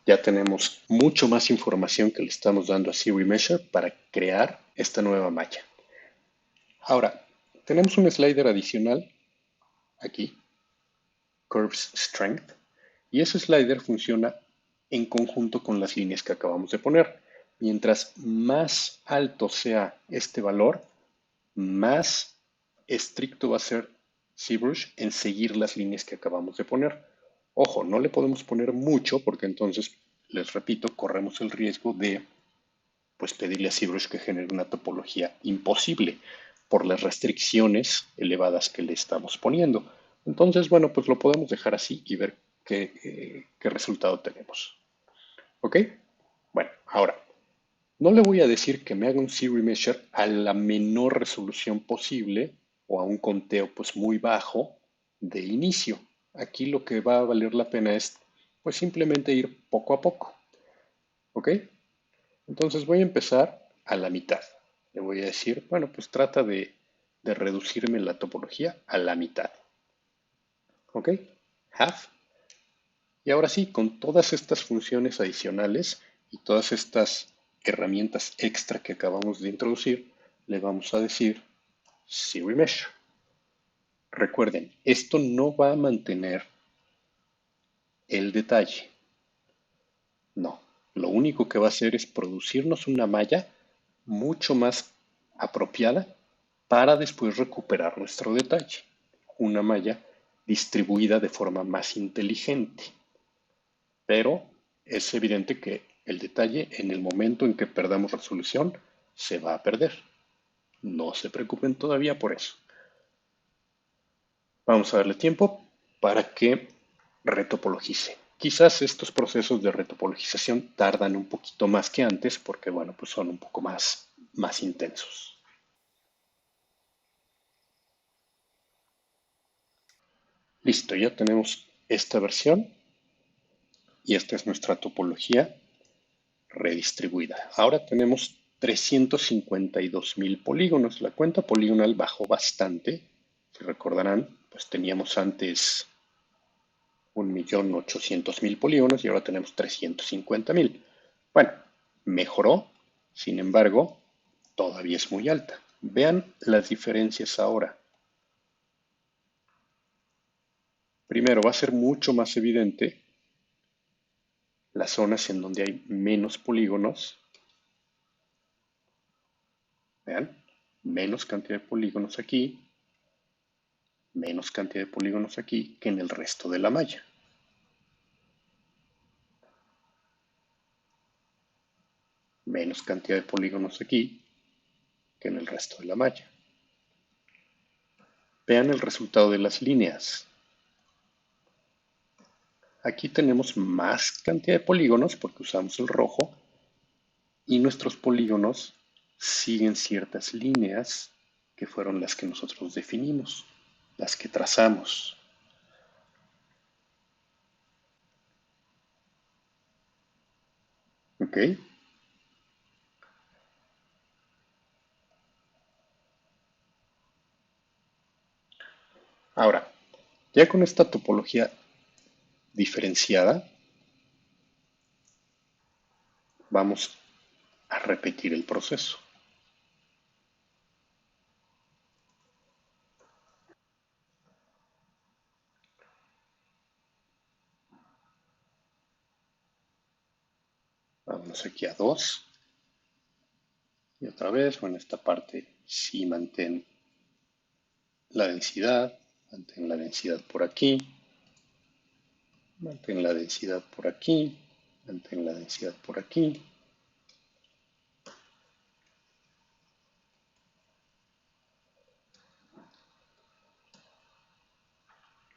A: ya tenemos mucho más información que le estamos dando a SiriMeasure para crear esta nueva malla. Ahora, tenemos un slider adicional aquí, Curves Strength, y ese slider funciona en conjunto con las líneas que acabamos de poner. Mientras más alto sea este valor, más estricto va a ser ZBrush en seguir las líneas que acabamos de poner. Ojo, no le podemos poner mucho porque entonces, les repito, corremos el riesgo de pues pedirle a ZBrush que genere una topología imposible por las restricciones elevadas que le estamos poniendo. Entonces, bueno, pues lo podemos dejar así y ver qué resultado tenemos. ¿Ok? Bueno, ahora, no le voy a decir que me haga un ZRemesher a la menor resolución posible o a un conteo pues muy bajo de inicio. Aquí lo que va a valer la pena es pues simplemente ir poco a poco. ¿Ok? Entonces voy a empezar a la mitad. Le voy a decir, bueno, pues trata de reducirme la topología a la mitad. ¿Ok? Half. Y ahora sí, con todas estas funciones adicionales y todas estas herramientas extra que acabamos de introducir, le vamos a decir ZRemesher. Recuerden, esto no va a mantener el detalle. No, lo único que va a hacer es producirnos una malla mucho más apropiada para después recuperar nuestro detalle. Una malla distribuida de forma más inteligente. Pero es evidente que el detalle en el momento en que perdamos resolución se va a perder. No se preocupen todavía por eso. Vamos a darle tiempo para que retopologice. Quizás estos procesos de retopologización tardan un poquito más que antes porque, bueno, pues son un poco más intensos. Listo, ya tenemos esta versión y esta es nuestra topología redistribuida. Ahora tenemos 352.000 polígonos. La cuenta poligonal bajó bastante. Si recordarán, pues teníamos antes 1.800.000 polígonos y ahora tenemos 350.000. Bueno, mejoró, sin embargo, todavía es muy alta. Vean las diferencias ahora. Primero, va a ser mucho más evidente las zonas en donde hay menos polígonos. Vean, menos cantidad de polígonos aquí, menos cantidad de polígonos aquí que en el resto de la malla. Menos cantidad de polígonos aquí que en el resto de la malla. Vean el resultado de las líneas. Aquí tenemos más cantidad de polígonos porque usamos el rojo y nuestros polígonos siguen ciertas líneas que fueron las que nosotros definimos, las que trazamos. ¿Ok? Ahora, ya con esta topología diferenciada, vamos a repetir el proceso. Vamos aquí a 2 y otra vez, en esta parte sí mantén la densidad por aquí, Mantén la densidad por aquí, mantén la densidad por aquí.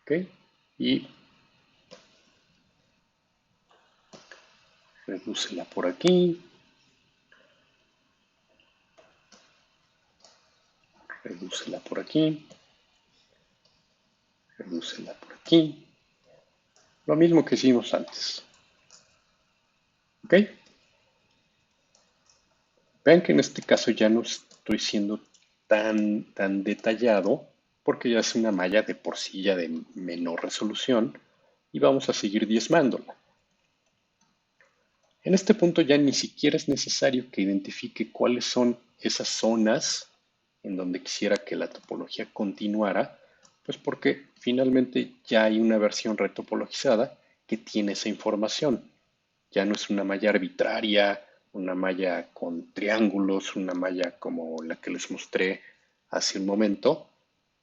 A: ¿Ok? Y redúcela por aquí, redúcela por aquí, redúcela por aquí. Lo mismo que hicimos antes. ¿Ok? Vean que en este caso ya no estoy siendo tan detallado porque ya es una malla de por sí ya de menor resolución y vamos a seguir diezmándola. En este punto ya ni siquiera es necesario que identifique cuáles son esas zonas en donde quisiera que la topología continuara, pues porque finalmente ya hay una versión retopologizada que tiene esa información. Ya no es una malla arbitraria, una malla con triángulos, una malla como la que les mostré hace un momento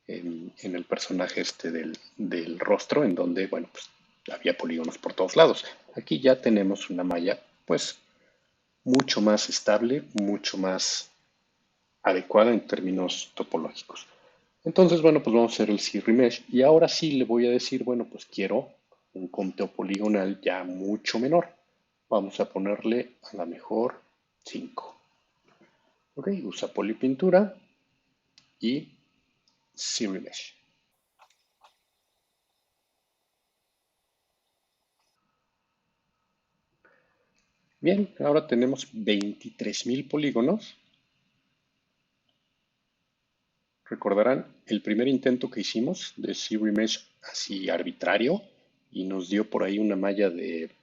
A: en el personaje este del rostro, en donde, bueno, pues había polígonos por todos lados. Aquí ya tenemos una malla, pues, mucho más estable, mucho más adecuada en términos topológicos. Entonces, bueno, pues vamos a hacer el C-Remesh y ahora sí le voy a decir, bueno, pues quiero un conteo poligonal ya mucho menor. Vamos a ponerle a la mejor 5. Ok, usa polipintura y C-Remesh. Bien, ahora tenemos 23.000 polígonos. Recordarán el primer intento que hicimos de C-Remesh así arbitrario y nos dio por ahí una malla de,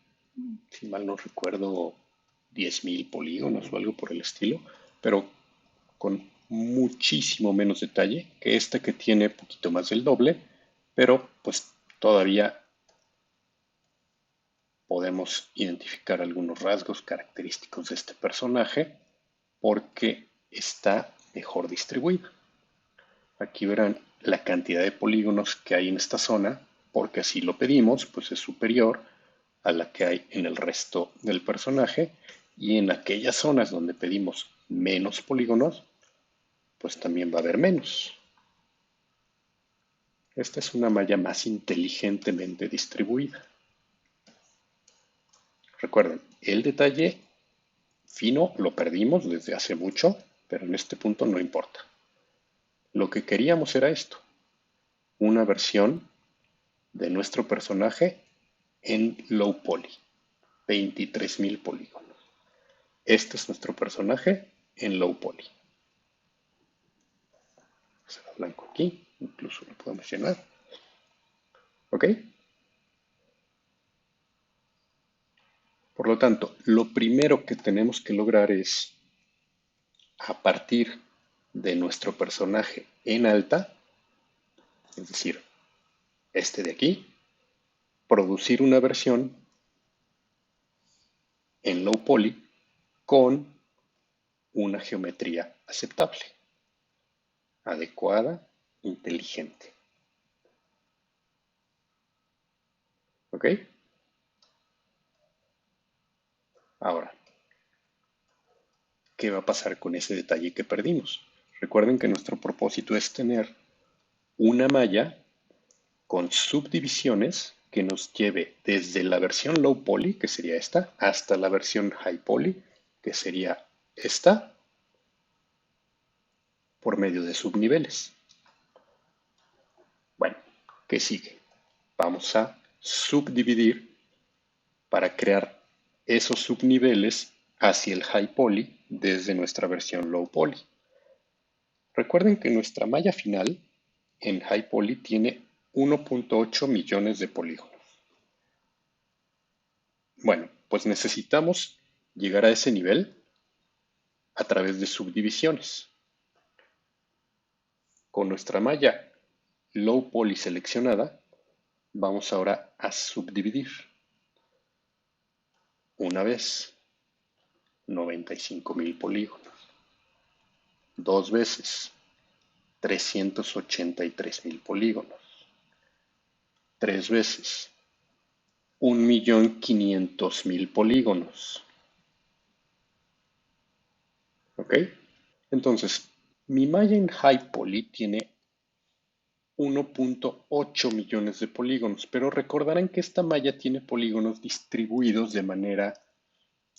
A: si mal no recuerdo, 10.000 polígonos o algo por el estilo, pero con muchísimo menos detalle que esta que tiene poquito más del doble, pero pues todavía podemos identificar algunos rasgos característicos de este personaje porque está mejor distribuido. Aquí verán la cantidad de polígonos que hay en esta zona, porque así lo pedimos, pues es superior a la que hay en el resto del personaje, y en aquellas zonas donde pedimos menos polígonos, pues también va a haber menos. Esta es una malla más inteligentemente distribuida. Recuerden, el detalle fino lo perdimos desde hace mucho, pero en este punto no importa. Lo que queríamos era esto, una versión de nuestro personaje en low poly, 23.000 polígonos. Este es nuestro personaje en low poly. Será blanco aquí, incluso lo podemos llenar. ¿Ok? Por lo tanto, lo primero que tenemos que lograr es, a partir de nuestro personaje en alta, es decir, este de aquí, producir una versión en low poly con una geometría aceptable, adecuada, inteligente. ¿Ok? Ahora, ¿qué va a pasar con ese detalle que perdimos? Recuerden que nuestro propósito es tener una malla con subdivisiones que nos lleve desde la versión low poly, que sería esta, hasta la versión high poly, que sería esta, por medio de subniveles. Bueno, ¿qué sigue? Vamos a subdividir para crear esos subniveles hacia el high poly desde nuestra versión low poly. Recuerden que nuestra malla final en high poly tiene 1.8 millones de polígonos. Bueno, pues necesitamos llegar a ese nivel a través de subdivisiones. Con nuestra malla low poly seleccionada, vamos ahora a subdividir. Una vez, 95.000 polígonos. Dos veces, 383.000 polígonos. Tres veces, 1.500.000 polígonos. ¿Ok? Entonces, mi malla en High Poly tiene 1.8 millones de polígonos, pero recordarán que esta malla tiene polígonos distribuidos de manera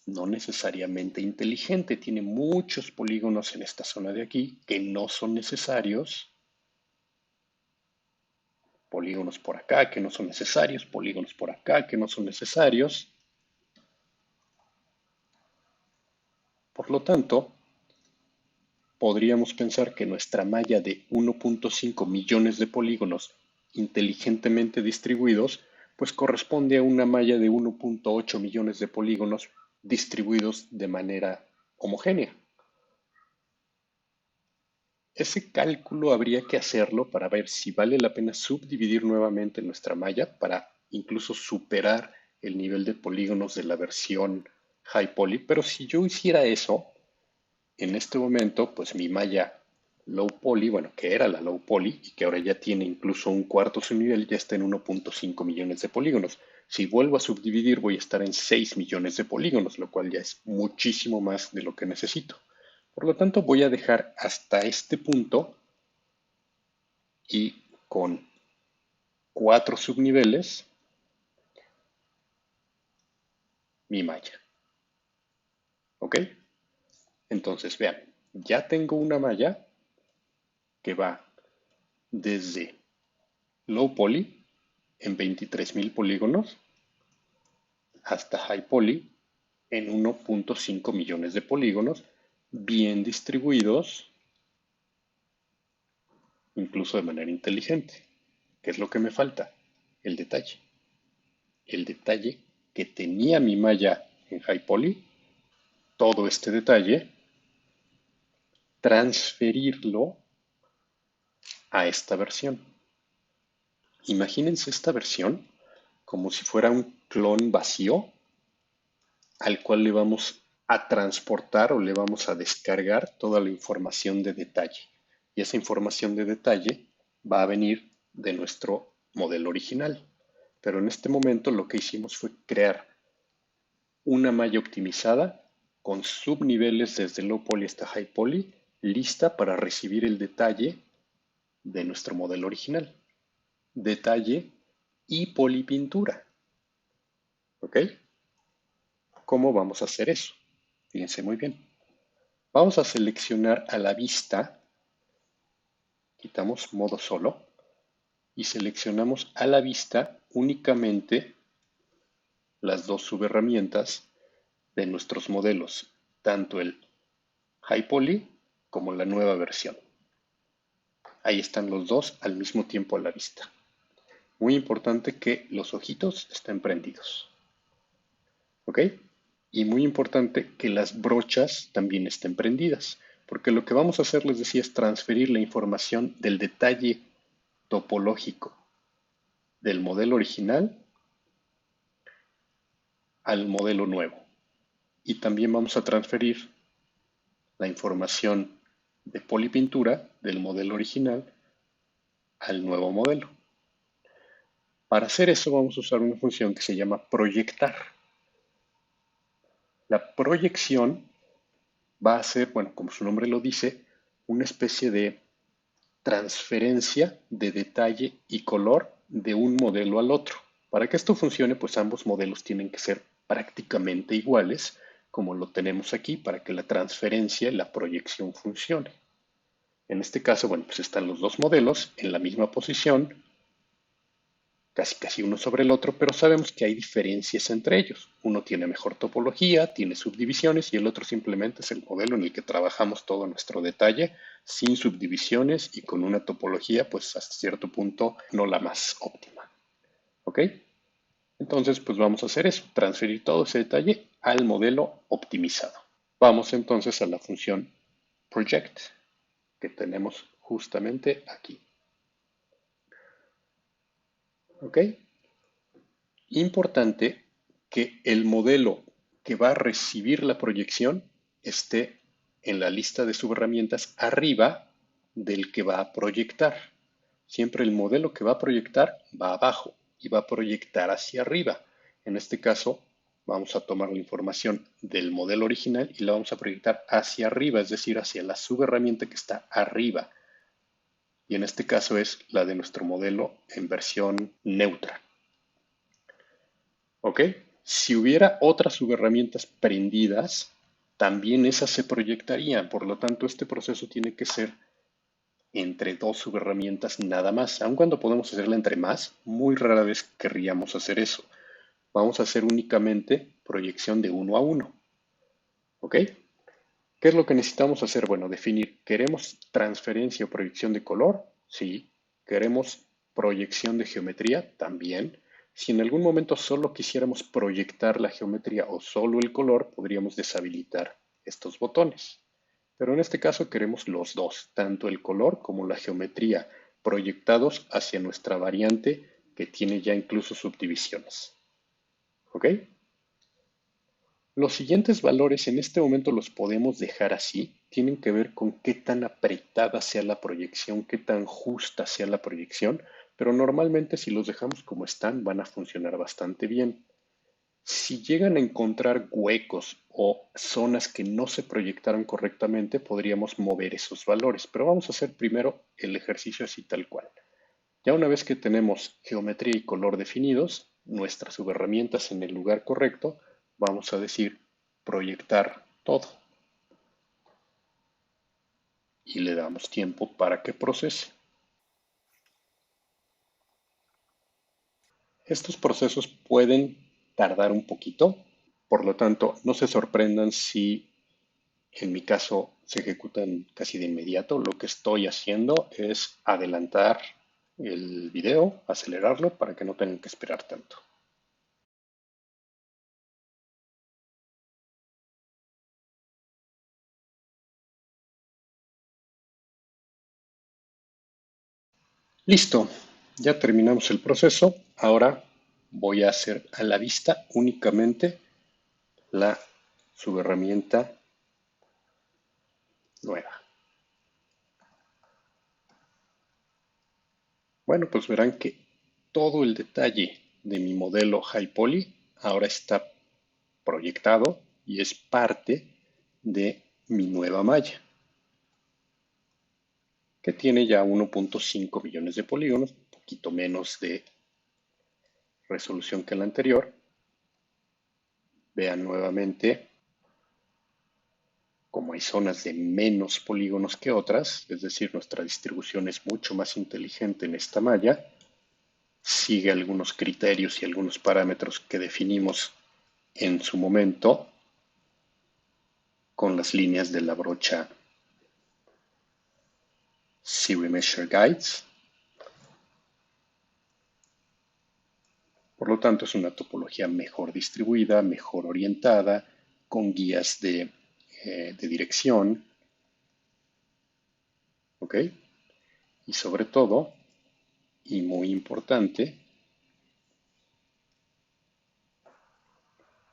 A: no necesariamente inteligente. Tiene muchos polígonos en esta zona de aquí que no son necesarios, polígonos por acá que no son necesarios, polígonos por acá que no son necesarios. Por lo tanto, podríamos pensar que nuestra malla de 1.5 millones de polígonos inteligentemente distribuidos, pues corresponde a una malla de 1.8 millones de polígonos distribuidos de manera homogénea. Ese cálculo habría que hacerlo para ver si vale la pena subdividir nuevamente nuestra malla para incluso superar el nivel de polígonos de la versión High Poly. Pero si yo hiciera eso, en este momento, pues mi malla Low Poly, bueno, que era la Low Poly y que ahora ya tiene incluso un cuarto su nivel, ya está en 1.5 millones de polígonos. Si vuelvo a subdividir, voy a estar en 6 millones de polígonos, lo cual ya es muchísimo más de lo que necesito. Por lo tanto, voy a dejar hasta este punto y con 4 subniveles mi malla. ¿Ok? Entonces, vean, ya tengo una malla que va desde Low Poly en 23.000 polígonos hasta High Poly en 1.5 millones de polígonos bien distribuidos, incluso de manera inteligente. ¿Qué es lo que me falta? El detalle. El detalle que tenía mi malla en High Poly, todo este detalle, transferirlo a esta versión. Imagínense esta versión como si fuera un clon vacío al cual le vamos a transportar o le vamos a descargar toda la información de detalle. Y esa información de detalle va a venir de nuestro modelo original. Pero en este momento lo que hicimos fue crear una malla optimizada con subniveles desde low poly hasta high poly, lista para recibir el detalle de nuestro modelo original. Detalle y polipintura. ¿Ok? ¿Cómo vamos a hacer eso? Fíjense muy bien. Vamos a seleccionar a la vista, quitamos modo solo y seleccionamos a la vista únicamente las dos subherramientas de nuestros modelos, tanto el High Poly como la nueva versión. Ahí están los dos al mismo tiempo a la vista. Muy importante que los ojitos estén prendidos. ¿Ok? Y muy importante que las brochas también estén prendidas, porque lo que vamos a hacer, les decía, es transferir la información del detalle topológico del modelo original al modelo nuevo. Y también vamos a transferir la información de polipintura del modelo original al nuevo modelo. Para hacer eso vamos a usar una función que se llama proyectar. La proyección va a ser, bueno, como su nombre lo dice, una especie de transferencia de detalle y color de un modelo al otro. Para que esto funcione, pues ambos modelos tienen que ser prácticamente iguales, como lo tenemos aquí, para que la transferencia y la proyección funcione. En este caso, bueno, pues están los dos modelos en la misma posición, casi uno sobre el otro, pero sabemos que hay diferencias entre ellos. Uno tiene mejor topología, tiene subdivisiones y el otro simplemente es el modelo en el que trabajamos todo nuestro detalle sin subdivisiones y con una topología pues hasta cierto punto no la más óptima. ¿Ok? Entonces pues vamos a hacer eso, transferir todo ese detalle al modelo optimizado. Vamos entonces a la función project que tenemos justamente aquí. ¿Ok? Importante que el modelo que va a recibir la proyección esté en la lista de subherramientas arriba del que va a proyectar. Siempre el modelo que va a proyectar va abajo y va a proyectar hacia arriba. En este caso, vamos a tomar la información del modelo original y la vamos a proyectar hacia arriba, es decir, hacia la subherramienta que está arriba. Y en este caso es la de nuestro modelo en versión neutra. ¿Ok? Si hubiera otras subherramientas prendidas, también esas se proyectarían. Por lo tanto, este proceso tiene que ser entre dos subherramientas nada más. Aun cuando podemos hacerla entre más, muy rara vez querríamos hacer eso. Vamos a hacer únicamente proyección de uno a uno. ¿Ok? ¿Qué es lo que necesitamos hacer? Bueno, definir, ¿queremos transferencia o proyección de color? Sí. ¿Queremos proyección de geometría? También. Si en algún momento solo quisiéramos proyectar la geometría o solo el color, podríamos deshabilitar estos botones. Pero en este caso queremos los dos, tanto el color como la geometría, proyectados hacia nuestra variante que tiene ya incluso subdivisiones. ¿Ok? Los siguientes valores en este momento los podemos dejar así, tienen que ver con qué tan apretada sea la proyección, qué tan justa sea la proyección, pero normalmente si los dejamos como están van a funcionar bastante bien. Si llegan a encontrar huecos o zonas que no se proyectaron correctamente, podríamos mover esos valores, pero vamos a hacer primero el ejercicio así tal cual. Ya una vez que tenemos geometría y color definidos, nuestras subherramientas en el lugar correcto, vamos a decir proyectar todo y le damos tiempo para que procese. Estos procesos pueden tardar un poquito, por lo tanto, no se sorprendan si en mi caso se ejecutan casi de inmediato. Lo que estoy haciendo es adelantar el video, acelerarlo para que no tengan que esperar tanto. Listo, ya terminamos el proceso. Ahora voy a hacer a la vista únicamente la subherramienta nueva. Bueno, pues verán que todo el detalle de mi modelo High Poly ahora está proyectado y es parte de mi nueva malla, que tiene ya 1.5 millones de polígonos, un poquito menos de resolución que la anterior. Vean nuevamente cómo hay zonas de menos polígonos que otras, es decir, nuestra distribución es mucho más inteligente en esta malla, sigue algunos criterios y algunos parámetros que definimos en su momento con las líneas de la brocha Series Measure Guides. Por lo tanto, es una topología mejor distribuida, mejor orientada, con guías de dirección, ¿ok? Y sobre todo, y muy importante,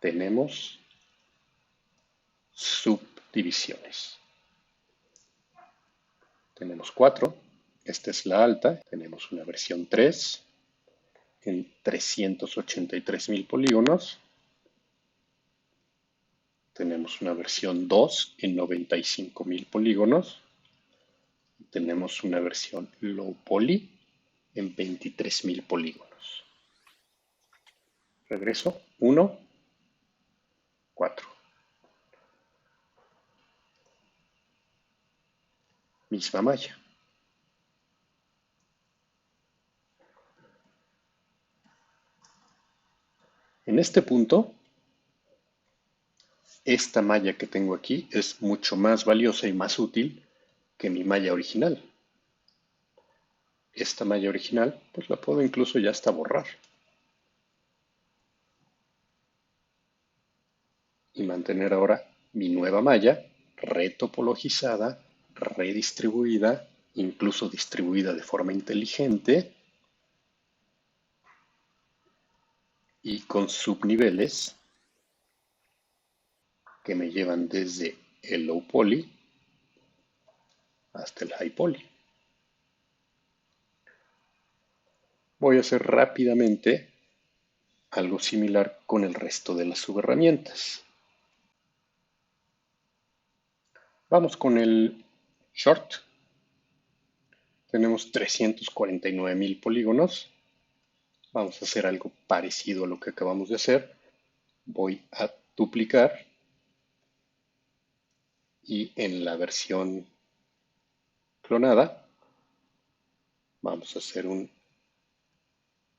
A: tenemos subdivisiones. Tenemos cuatro, esta es la alta, tenemos una versión 3 en 383.000 polígonos, tenemos una versión 2 en 95.000 polígonos, tenemos una versión low poly en 23.000 polígonos. Regreso, 1, 4. Misma malla. En este punto, esta malla que tengo aquí es mucho más valiosa y más útil que mi malla original. Esta malla original, pues la puedo incluso ya hasta borrar y mantener ahora mi nueva malla retopologizada, redistribuida, incluso distribuida de forma inteligente y con subniveles que me llevan desde el low poly hasta el high poly. Voy a hacer rápidamente algo similar con el resto de las subherramientas. Vamos con el short. Tenemos 349.000 polígonos. Vamos a hacer algo parecido a lo que acabamos de hacer. Voy a duplicar y en la versión clonada vamos a hacer un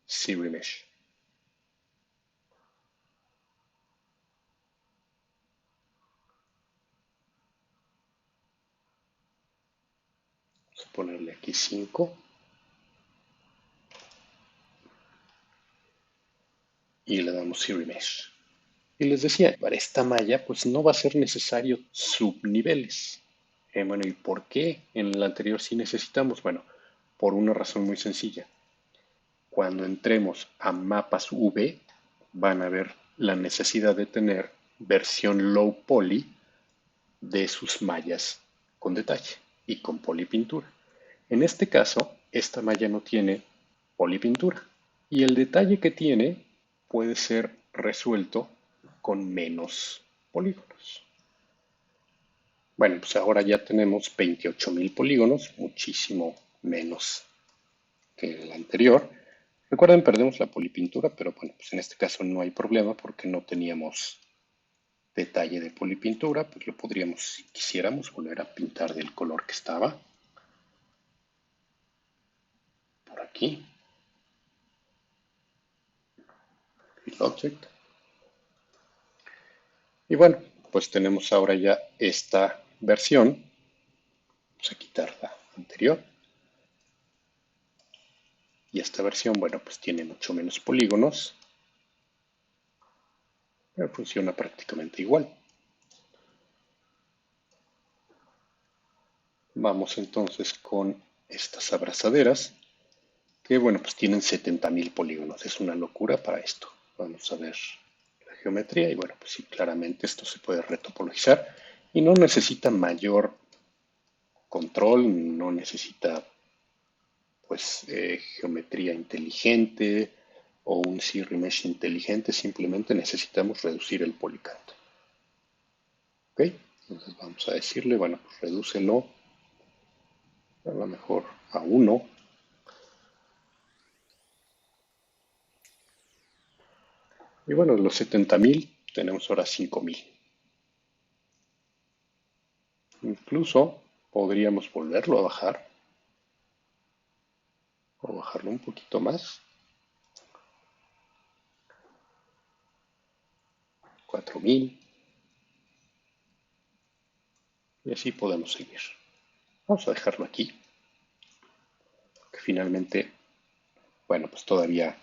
A: ZRemesh. Vamos a ponerle aquí 5 y le damos ZRemesh. Y les decía, para esta malla pues no va a ser necesario subniveles. Bueno, ¿y por qué en el anterior sí necesitamos? Bueno, por una razón muy sencilla. Cuando entremos a mapas V, van a ver la necesidad de tener versión low poly de sus mallas con detalle y con polipintura. En este caso, esta malla no tiene polipintura y el detalle que tiene puede ser resuelto con menos polígonos. Bueno, pues ahora ya tenemos 28.000 polígonos, muchísimo menos que el anterior. Recuerden, perdemos la polipintura, pero bueno, pues en este caso no hay problema porque no teníamos detalle de polipintura, pues lo podríamos, si quisiéramos, volver a pintar del color que estaba. Por aquí. Fill Object. Y bueno, pues tenemos ahora ya esta versión. Vamos a quitar la anterior. Y esta versión, bueno, pues tiene mucho menos polígonos, pero funciona prácticamente igual. Vamos entonces con estas abrazaderas, que bueno, pues tienen 70.000 polígonos. Es una locura para esto. Vamos a ver la geometría y bueno, pues sí, claramente esto se puede retopologizar y no necesita mayor control, no necesita pues geometría inteligente o un ZRemesh inteligente, simplemente necesitamos reducir el polycount. ¿Ok? Entonces vamos a decirle, bueno, pues redúcelo a lo mejor a 1. Y bueno, de los 70.000 tenemos ahora 5.000. Incluso podríamos volverlo a bajar o bajarlo un poquito más. 4.000. Y así podemos seguir. Vamos a dejarlo aquí. Que finalmente, bueno, pues todavía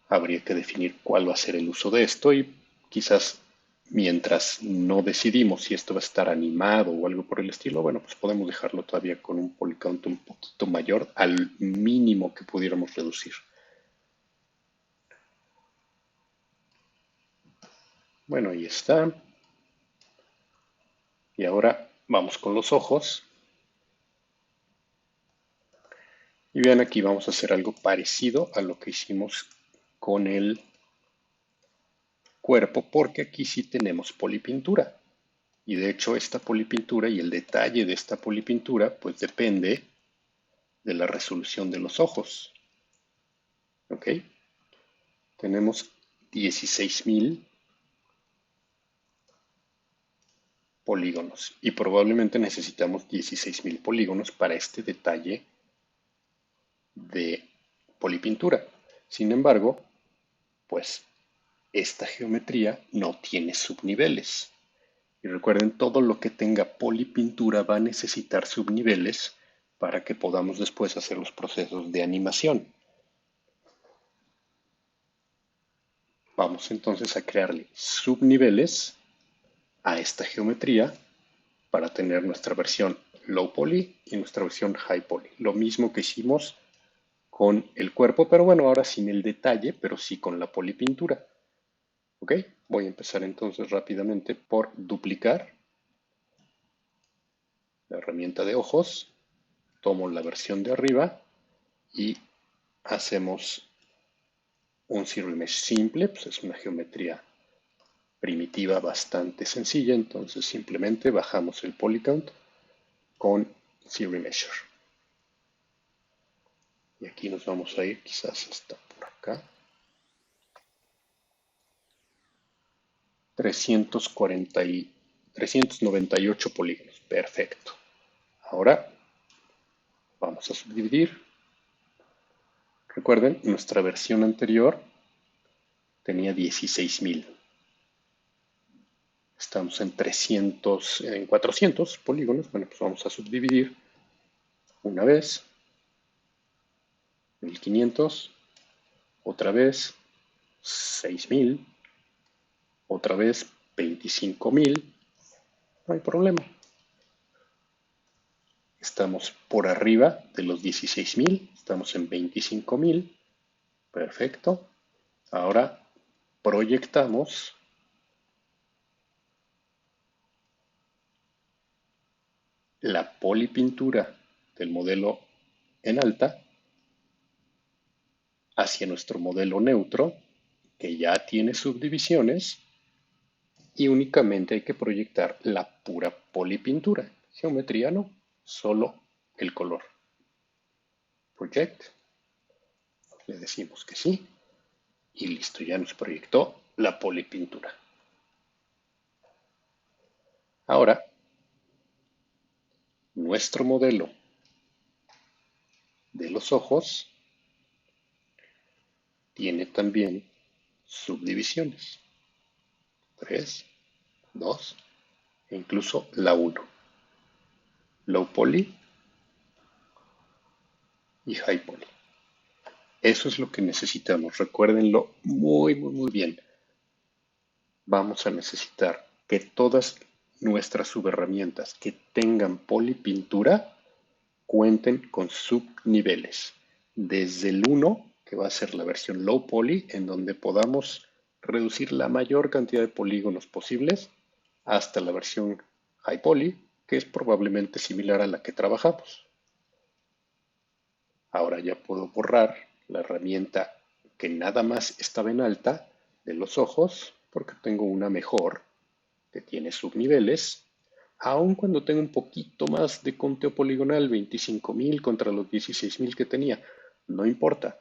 A: habría que definir cuál va a ser el uso de esto y quizás mientras no decidimos si esto va a estar animado o algo por el estilo, bueno, pues podemos dejarlo todavía con un polycount un poquito mayor al mínimo que pudiéramos reducir. Bueno, ahí está. Y ahora vamos con los ojos. Y vean aquí, vamos a hacer algo parecido a lo que hicimos con el cuerpo, porque aquí sí tenemos polipintura. Y de hecho esta polipintura y el detalle de esta polipintura pues depende de la resolución de los ojos. ¿Ok? Tenemos 16.000 polígonos y probablemente necesitamos 16.000 polígonos para este detalle de polipintura. Sin embargo, pues esta geometría no tiene subniveles. Y recuerden, todo lo que tenga polipintura va a necesitar subniveles para que podamos después hacer los procesos de animación. Vamos entonces a crearle subniveles a esta geometría para tener nuestra versión low poly y nuestra versión high poly. Lo mismo que hicimos con el cuerpo, pero bueno, ahora sin el detalle, pero sí con la polipintura. ¿Ok? Voy a empezar entonces rápidamente por duplicar la herramienta de ojos, tomo la versión de arriba y hacemos Un Zero Mesh simple, pues es una geometría primitiva bastante sencilla, entonces simplemente bajamos el polycount con Zero Measure. Y aquí nos vamos a ir quizás hasta por acá. 398 polígonos. Perfecto. Ahora vamos a subdividir. Recuerden, nuestra versión anterior tenía 16.000. Estamos en 400 polígonos. Bueno, pues vamos a subdividir una vez, 1500, otra vez 6000, otra vez 25.000. No hay problema. Estamos por arriba de los 16.000, estamos en 25.000. Perfecto. Ahora proyectamos la polipintura del modelo en alta hacia nuestro modelo neutro, que ya tiene subdivisiones, y únicamente hay que proyectar la pura polipintura. Geometría no, solo el color. Project, le decimos que sí, y listo, ya nos proyectó la polipintura. Ahora, nuestro modelo de los ojos tiene también subdivisiones. 3, 2 e incluso la 1. Low poly y high poly. Eso es lo que necesitamos. Recuérdenlo muy bien. Vamos a necesitar que todas nuestras subherramientas que tengan polipintura cuenten con subniveles. Desde el 1, que va a ser la versión low poly, en donde podamos reducir la mayor cantidad de polígonos posibles, hasta la versión high poly, que es probablemente similar a la que trabajamos. Ahora ya puedo borrar la herramienta que nada más estaba en alta de los ojos, porque tengo una mejor que tiene subniveles, aun cuando tengo un poquito más de conteo poligonal, 25.000 contra los 16.000 que tenía. No importa,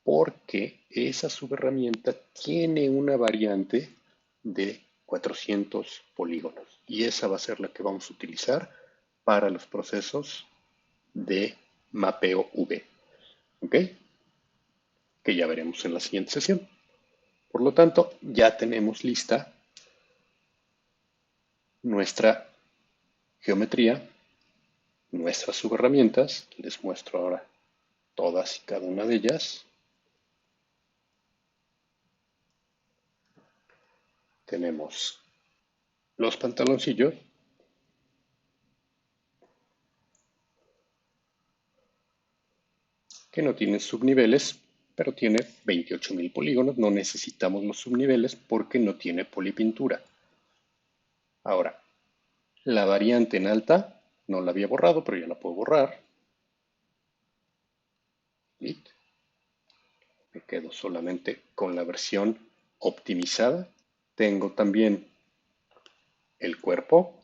A: porque esa subherramienta tiene una variante de 400 polígonos, y esa va a ser la que vamos a utilizar para los procesos de mapeo V. ¿Ok? Que ya veremos en la siguiente sesión. Por lo tanto, ya tenemos lista nuestra geometría, nuestras subherramientas. Les muestro ahora todas y cada una de ellas. Tenemos los pantaloncillos, que no tienen subniveles, pero tiene 28.000 polígonos. No necesitamos los subniveles porque no tiene polipintura. Ahora, la variante en alta no la había borrado, pero ya la puedo borrar. Listo. Me quedo solamente con la versión optimizada. Tengo también el cuerpo.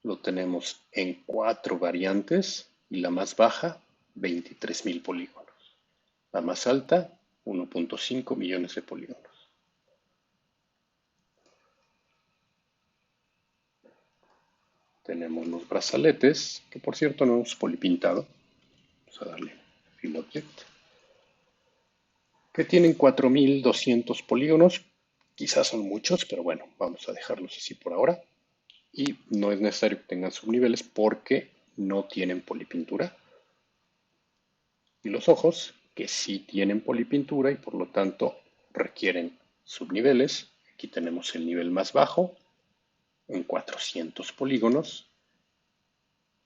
A: Lo tenemos en 4 variantes y la más baja, 23.000 polígonos. La más alta, 1.5 millones de polígonos. Tenemos los brazaletes, que por cierto no hemos polipintado. Vamos a darle Fill Object. Que tienen 4.200 polígonos. Quizás son muchos, pero bueno, vamos a dejarlos así por ahora. Y no es necesario que tengan subniveles porque no tienen polipintura. Y los ojos, que sí tienen polipintura y por lo tanto requieren subniveles. Aquí tenemos el nivel más bajo en 400 polígonos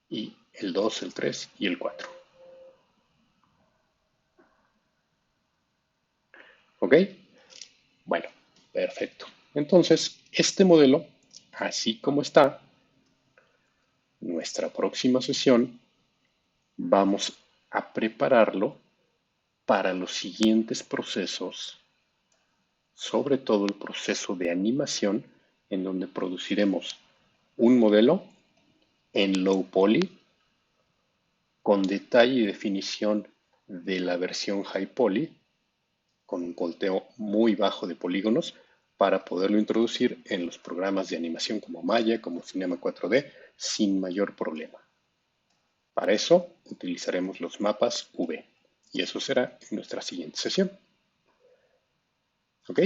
A: y el 2, el 3 y el 4. ¿Ok? Bueno, perfecto. Entonces, este modelo, así como está, nuestra próxima sesión vamos a prepararlo para los siguientes procesos, sobre todo el proceso de animación, en donde produciremos un modelo en low poly con detalle y definición de la versión high poly, con un colteo muy bajo de polígonos para poderlo introducir en los programas de animación como Maya, como Cinema 4D, sin mayor problema. Para eso utilizaremos los mapas V y eso será en nuestra siguiente sesión. ¿Ok?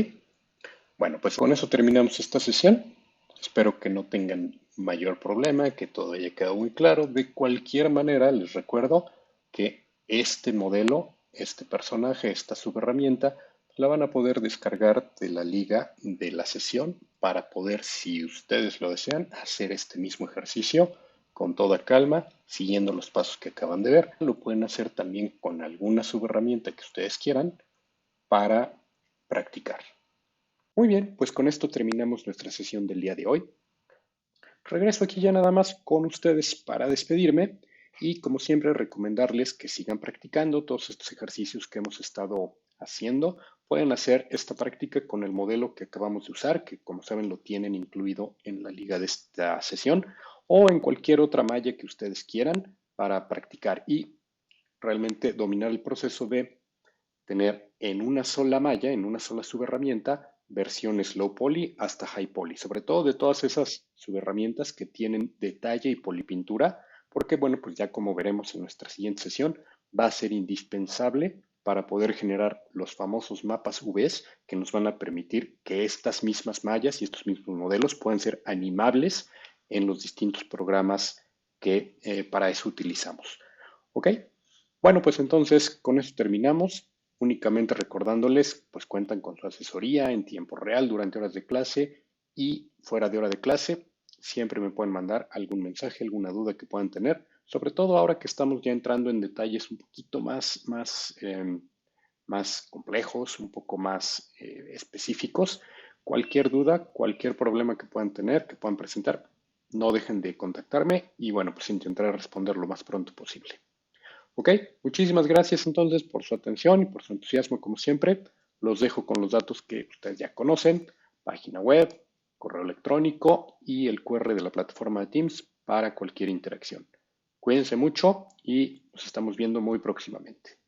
A: Bueno, pues con eso terminamos esta sesión. Espero que no tengan mayor problema, que todo haya quedado muy claro. De cualquier manera, les recuerdo que este modelo, este personaje, esta subherramienta, la van a poder descargar de la liga de la sesión para poder, si ustedes lo desean, hacer este mismo ejercicio con toda calma, siguiendo los pasos que acaban de ver. Lo pueden hacer también con alguna subherramienta que ustedes quieran para practicar. Muy bien, pues con esto terminamos nuestra sesión del día de hoy. Regreso aquí ya nada más con ustedes para despedirme y como siempre recomendarles que sigan practicando todos estos ejercicios que hemos estado haciendo. Pueden hacer esta práctica con el modelo que acabamos de usar, que como saben lo tienen incluido en la liga de esta sesión, o en cualquier otra malla que ustedes quieran para practicar y realmente dominar el proceso de tener en una sola malla, en una sola subherramienta, versiones low poly hasta high poly, sobre todo de todas esas subherramientas que tienen detalle y polipintura, porque bueno, pues ya como veremos en nuestra siguiente sesión, va a ser indispensable para poder generar los famosos mapas UVs que nos van a permitir que estas mismas mallas y estos mismos modelos puedan ser animables en los distintos programas que para eso utilizamos. ¿Ok? Bueno, pues entonces con eso terminamos. Únicamente recordándoles, pues cuentan con su asesoría en tiempo real durante horas de clase y fuera de hora de clase. Siempre me pueden mandar algún mensaje, alguna duda que puedan tener, sobre todo ahora que estamos ya entrando en detalles un poquito más complejos, un poco más específicos. Cualquier duda, cualquier problema que puedan tener, que puedan presentar, no dejen de contactarme y bueno, pues intentaré responder lo más pronto posible. Ok, muchísimas gracias entonces por su atención y por su entusiasmo como siempre. Los dejo con los datos que ustedes ya conocen, página web, correo electrónico y el QR de la plataforma de Teams para cualquier interacción. Cuídense mucho y nos estamos viendo muy próximamente.